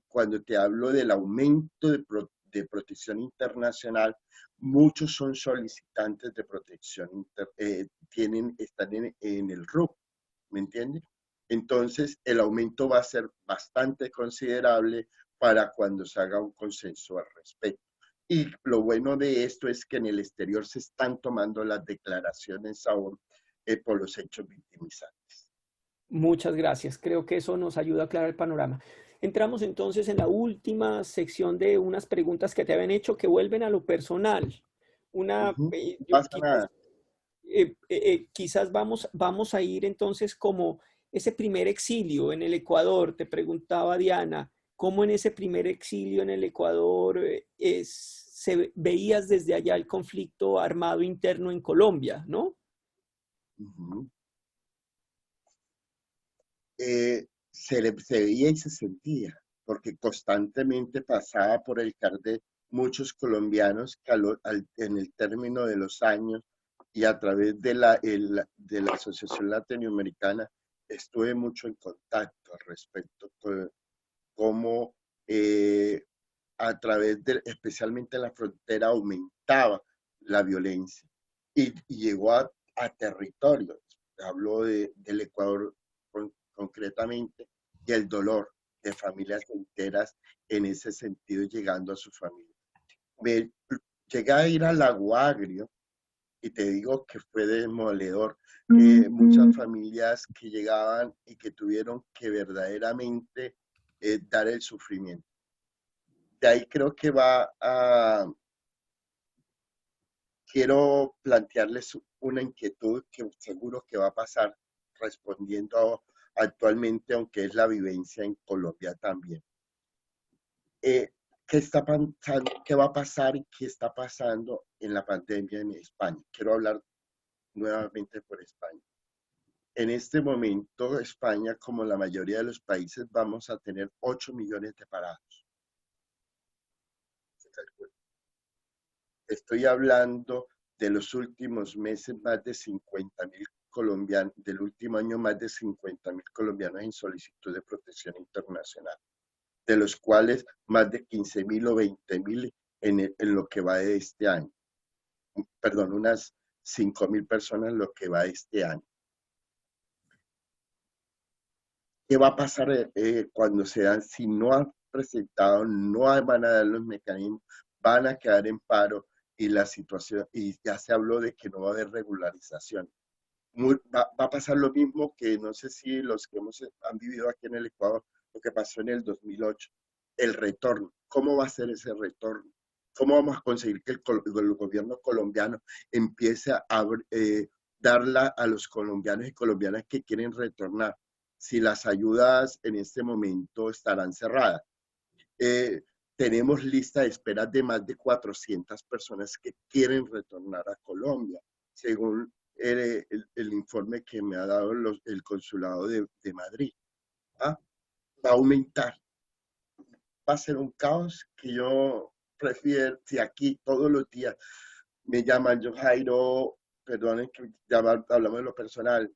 Cuando te hablo del aumento de protección internacional, muchos son solicitantes de protección, están en el RUP, ¿me entiendes? Entonces, el aumento va a ser bastante considerable para cuando se haga un consenso al respecto. Y lo bueno de esto es que en el exterior se están tomando las declaraciones aún por los hechos victimizantes.
Muchas gracias. Creo que eso nos ayuda a aclarar el panorama. Entramos entonces en la última sección de unas preguntas que te habían hecho que vuelven a lo personal. Quizás vamos a ir entonces como ese primer exilio en el Ecuador. Te preguntaba Diana, ¿cómo en ese primer exilio en el Ecuador veías desde allá el conflicto armado interno en Colombia, ¿no?
Se veía y se sentía, porque constantemente pasaba por el CARDE muchos colombianos que en el término de los años y a través de la Asociación Latinoamericana estuve mucho en contacto al respecto, cómo a través especialmente en la frontera aumentaba la violencia y llegó a territorios. Hablo del Ecuador concretamente, y el dolor de familias enteras en ese sentido llegando a su familia. Llegué a ir al Lago Agrio y te digo que fue demoledor. Muchas familias que llegaban y que tuvieron que verdaderamente dar el sufrimiento. De ahí creo que quiero plantearles una inquietud que seguro que va a pasar respondiendo actualmente, aunque es la vivencia en Colombia también. ¿Qué va a pasar y qué está pasando en la pandemia en España? Quiero hablar nuevamente por España. En este momento, España, como la mayoría de los países, vamos a tener 8 millones de parados. Estoy hablando de los últimos meses, más de 50.000 colombianos, del último año más de 50.000 colombianos en solicitud de protección internacional, de los cuales más de 15.000 o 20.000 en lo que va de este año. Perdón, unas 5.000 personas en lo que va de este año. ¿Qué va a pasar cuando se dan? Si no han presentado, no van a dar los mecanismos, van a quedar en paro y la situación, y ya se habló de que no va a haber regularización. Va a pasar lo mismo que no sé si los que han vivido aquí en el Ecuador, lo que pasó en el 2008, el retorno. ¿Cómo va a ser ese retorno? ¿Cómo vamos a conseguir que el gobierno colombiano empiece a darla a los colombianos y colombianas que quieren retornar? Si las ayudas en este momento estarán cerradas. Tenemos lista de espera de más de 400 personas que quieren retornar a Colombia, según el informe que me ha dado el consulado de Madrid. Va a aumentar. Va a ser un caos que yo prefiero, si aquí todos los días me llaman, yo Jairo, perdonen que hablamos de lo personal,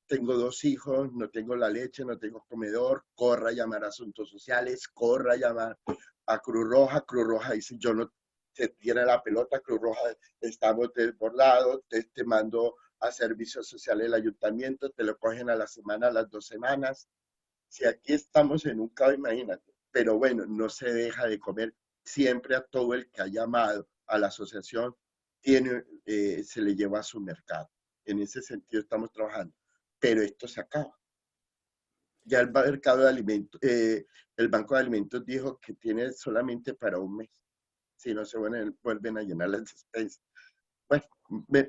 tengo 2 hijos, no tengo la leche, no tengo comedor, corra a llamar a Asuntos Sociales, corra a llamar a Cruz Roja dice, yo no te tiene la pelota, Cruz Roja, estamos desbordados, te mando a Servicios Sociales del Ayuntamiento, te lo cogen a la semana, a las 2 semanas. Si aquí estamos en un caos, imagínate. Pero bueno, no se deja de comer. Siempre a todo el que ha llamado a la asociación se le lleva a su mercado. En ese sentido estamos trabajando. Pero esto se acaba. Ya el mercado de alimentos, el Banco de Alimentos dijo que tiene solamente para un mes. Si no se vuelven a llenar las despensas. Bueno,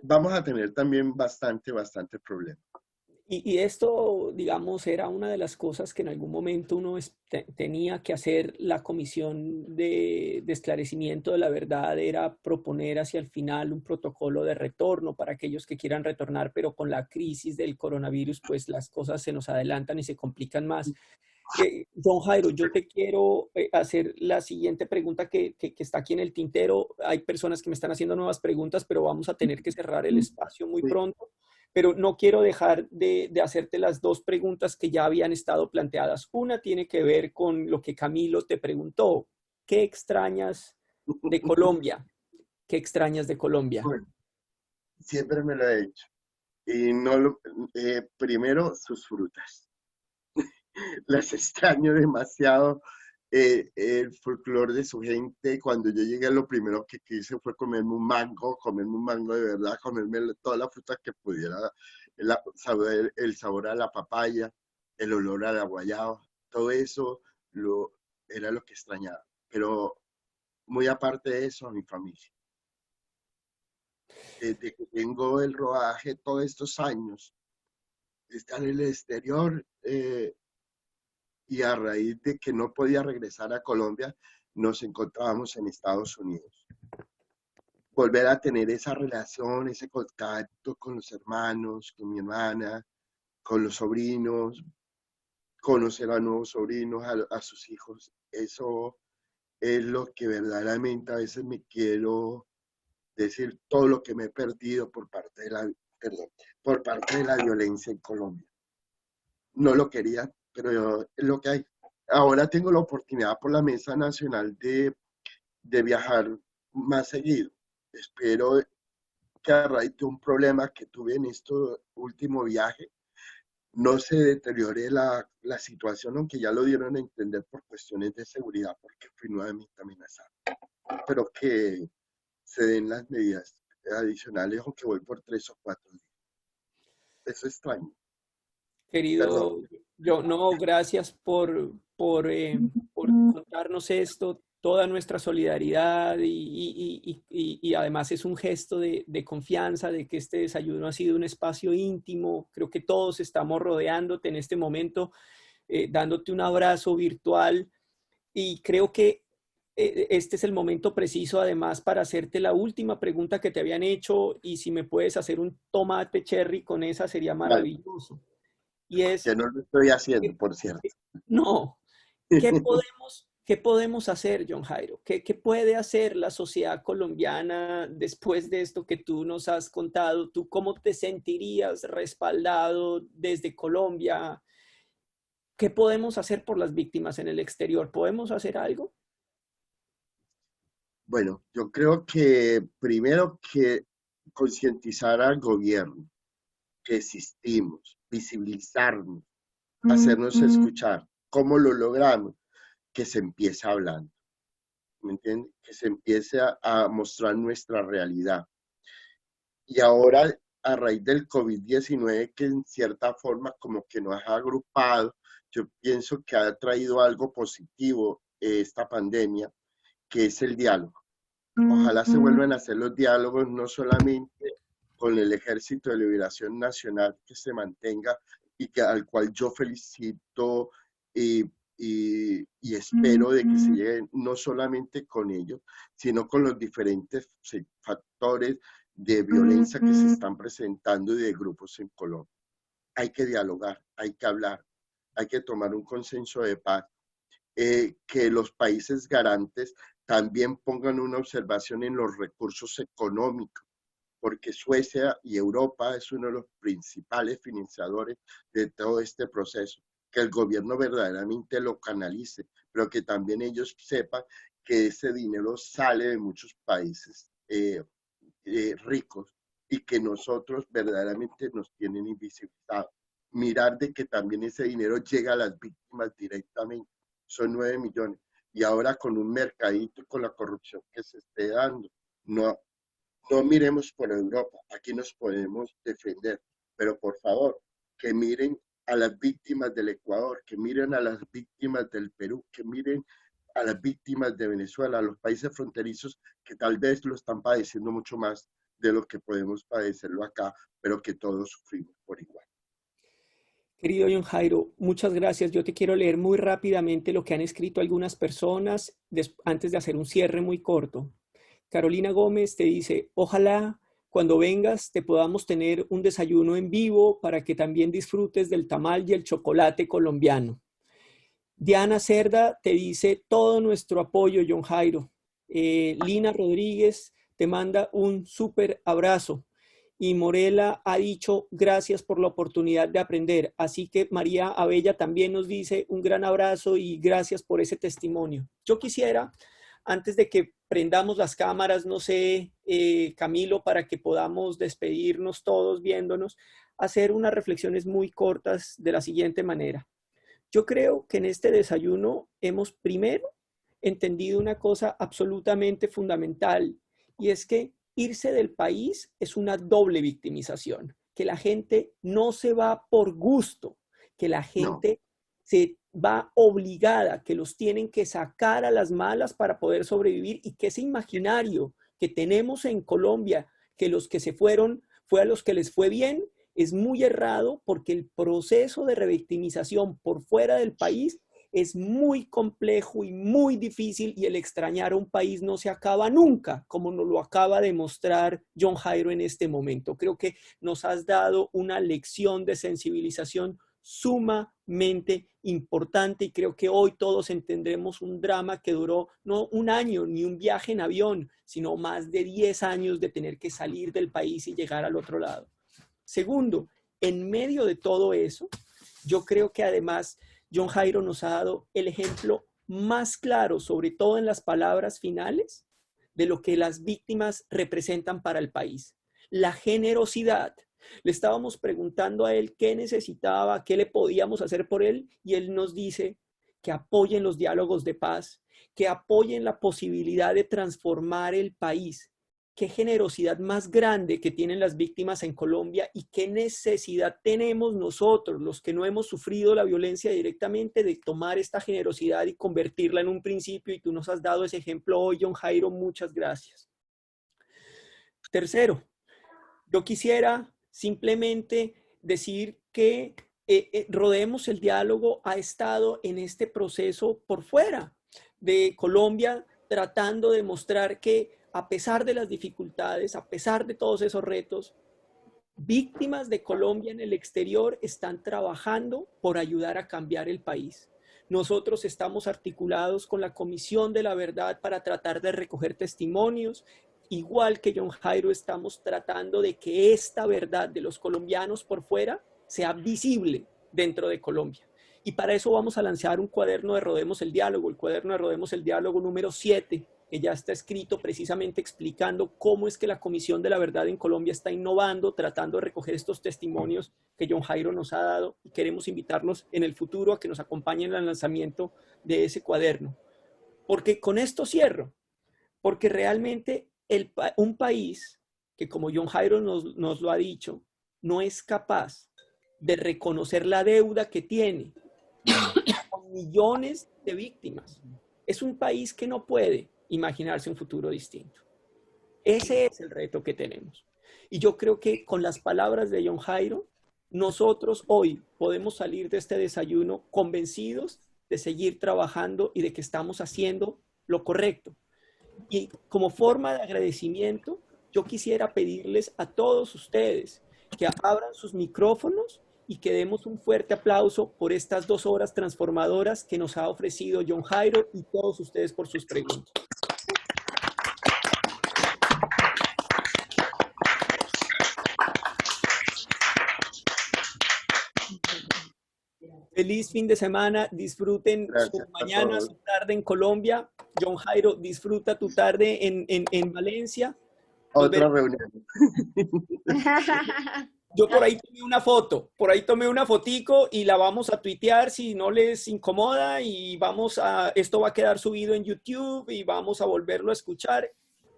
vamos a tener también bastante problemas.
Y esto, digamos, era una de las cosas que en algún momento uno tenía que hacer. La comisión de esclarecimiento de la verdad era proponer hacia el final un protocolo de retorno para aquellos que quieran retornar, pero con la crisis del coronavirus, pues las cosas se nos adelantan y se complican más. John Jairo, yo te quiero hacer la siguiente pregunta que está aquí en el tintero. Hay personas que me están haciendo nuevas preguntas, pero vamos a tener que cerrar el espacio muy pronto. pero no quiero dejar de hacerte las dos preguntas que ya habían estado planteadas. Una tiene que ver con lo que Camilo te preguntó. ¿Qué extrañas de Colombia? ¿Qué extrañas de Colombia?
Bueno, siempre me lo he hecho. Y no primero, sus frutas. Las extraño demasiado. El folclore de su gente. Cuando yo llegué, lo primero que quise fue comerme un mango de verdad, comerme toda la fruta que pudiera, el sabor a la papaya, el olor a la guayaba, todo eso era lo que extrañaba. Pero muy aparte de eso, a mi familia. Desde que tengo el rodaje todos estos años, estar en el exterior, y a raíz de que no podía regresar a Colombia, nos encontrábamos en Estados Unidos. Volver a tener esa relación, ese contacto con los hermanos, con mi hermana, con los sobrinos, conocer a nuevos sobrinos, a sus hijos, eso es lo que verdaderamente a veces me quiero decir, todo lo que me he perdido por parte de la violencia en Colombia. No lo quería, pero es lo que hay. Ahora tengo la oportunidad por la Mesa Nacional de viajar más seguido. Espero que a raíz de un problema que tuve en este último viaje, no se deteriore la situación, aunque ya lo dieron a entender por cuestiones de seguridad, porque fui nuevamente amenazado. Pero que se den las medidas adicionales, aunque voy por 3 o 4 días. Eso es extraño.
Querido, gracias por contarnos esto, toda nuestra solidaridad y además es un gesto de confianza, de que este desayuno ha sido un espacio íntimo. Creo que todos estamos rodeándote en este momento, dándote un abrazo virtual y creo que este es el momento preciso además para hacerte la última pregunta que te habían hecho y si me puedes hacer un tomate cherry con esa sería maravilloso. Y es,
que no lo estoy haciendo, por cierto.
No. ¿Qué podemos hacer, John Jairo? ¿Qué puede hacer la sociedad colombiana después de esto que tú nos has contado? ¿Tú cómo te sentirías respaldado desde Colombia? ¿Qué podemos hacer por las víctimas en el exterior? ¿Podemos hacer algo?
Bueno, yo creo que primero que concientizar al gobierno que existimos, visibilizarnos, hacernos escuchar. ¿Cómo lo logramos? Que se empiece hablando, ¿me entiendes? Que se empiece a mostrar nuestra realidad. Y ahora, a raíz del COVID-19, que en cierta forma como que nos ha agrupado, yo pienso que ha traído algo positivo esta pandemia, que es el diálogo. Ojalá se vuelvan a hacer los diálogos, no solamente con el Ejército de Liberación Nacional, que se mantenga y al cual yo felicito y espero de que se llegue no solamente con ellos, sino con los diferentes factores de violencia que se están presentando y de grupos en Colombia. Hay que dialogar, hay que hablar, hay que tomar un consenso de paz, que los países garantes también pongan una observación en los recursos económicos, porque Suecia y Europa es uno de los principales financiadores de todo este proceso, que el gobierno verdaderamente lo canalice, pero que también ellos sepan que ese dinero sale de muchos países ricos y que nosotros verdaderamente nos tienen invisibilizados. Mirar de que también ese dinero llega a las víctimas directamente, son 9 millones, y ahora con un mercadito, con la corrupción que se esté dando, no miremos por Europa, aquí nos podemos defender, pero por favor, que miren a las víctimas del Ecuador, que miren a las víctimas del Perú, que miren a las víctimas de Venezuela, a los países fronterizos que tal vez lo están padeciendo mucho más de lo que podemos padecerlo acá, pero que todos sufrimos por igual.
Querido John Jairo, muchas gracias. Yo te quiero leer muy rápidamente lo que han escrito algunas personas antes de hacer un cierre muy corto. Carolina Gómez te dice, ojalá cuando vengas te podamos tener un desayuno en vivo para que también disfrutes del tamal y el chocolate colombiano. Diana Cerda te dice todo nuestro apoyo, John Jairo. Lina Rodríguez te manda un súper abrazo. y Morela ha dicho gracias por la oportunidad de aprender. Así que María Abella también nos dice un gran abrazo y gracias por ese testimonio. Yo quisiera, antes de que prendamos las cámaras, no sé, Camilo, para que podamos despedirnos todos viéndonos, hacer unas reflexiones muy cortas de la siguiente manera. Yo creo que en este desayuno hemos primero entendido una cosa absolutamente fundamental, y es que irse del país es una doble victimización, que la gente no se va por gusto, que la gente se va obligada, que los tienen que sacar a las malas para poder sobrevivir, y que ese imaginario que tenemos en Colombia, que los que se fueron fue a los que les fue bien, es muy errado, porque el proceso de revictimización por fuera del país es muy complejo y muy difícil, y el extrañar a un país no se acaba nunca, como nos lo acaba de mostrar John Jairo en este momento. Creo que nos has dado una lección de sensibilización sumamente importante, y creo que hoy todos entendremos un drama que duró no un año ni un viaje en avión, sino más de 10 años de tener que salir del país y llegar al otro lado. Segundo, en medio de todo eso, yo creo que además John Jairo nos ha dado el ejemplo más claro, sobre todo en las palabras finales, de lo que las víctimas representan para el país. La generosidad. Le estábamos preguntando a él qué necesitaba, qué le podíamos hacer por él, y él nos dice que apoyen los diálogos de paz, que apoyen la posibilidad de transformar el país. Qué generosidad más grande que tienen las víctimas en Colombia, y qué necesidad tenemos nosotros, los que no hemos sufrido la violencia directamente, de tomar esta generosidad y convertirla en un principio, y tú nos has dado ese ejemplo hoy, John Jairo, muchas gracias. Tercero, yo quisiera simplemente decir que Rodemos el Diálogo ha estado en este proceso por fuera de Colombia, tratando de mostrar que a pesar de las dificultades, a pesar de todos esos retos, víctimas de Colombia en el exterior están trabajando por ayudar a cambiar el país. Nosotros estamos articulados con la Comisión de la Verdad para tratar de recoger testimonios. Igual que John Jairo, estamos tratando de que esta verdad de los colombianos por fuera sea visible dentro de Colombia. Y para eso vamos a lanzar un cuaderno de Rodemos el Diálogo, el cuaderno de Rodemos el Diálogo número 7, que ya está escrito precisamente explicando cómo es que la Comisión de la Verdad en Colombia está innovando, tratando de recoger estos testimonios que John Jairo nos ha dado, y queremos invitarlos en el futuro a que nos acompañen en el lanzamiento de ese cuaderno. Porque con esto cierro, porque realmente un país que, como John Jairo nos lo ha dicho, no es capaz de reconocer la deuda que tiene con millones de víctimas, es un país que no puede imaginarse un futuro distinto. Ese es el reto que tenemos. Y yo creo que con las palabras de John Jairo, nosotros hoy podemos salir de este desayuno convencidos de seguir trabajando y de que estamos haciendo lo correcto. Y como forma de agradecimiento, yo quisiera pedirles a todos ustedes que abran sus micrófonos y que demos un fuerte aplauso por estas 2 horas transformadoras que nos ha ofrecido John Jairo y todos ustedes por sus preguntas. Feliz fin de semana, disfruten su mañana, su tarde en Colombia. John Jairo, disfruta tu tarde en Valencia.
Otra reunión.
Yo por ahí tomé una fotico y la vamos a tuitear si no les incomoda, y esto va a quedar subido en YouTube y vamos a volverlo a escuchar.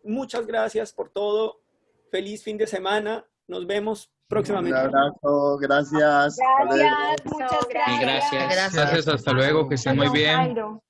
Muchas gracias por todo. Feliz fin de semana. Nos vemos próximamente.
Un abrazo, gracias.
Muchas gracias.
Gracias, hasta luego, que estén muy bien.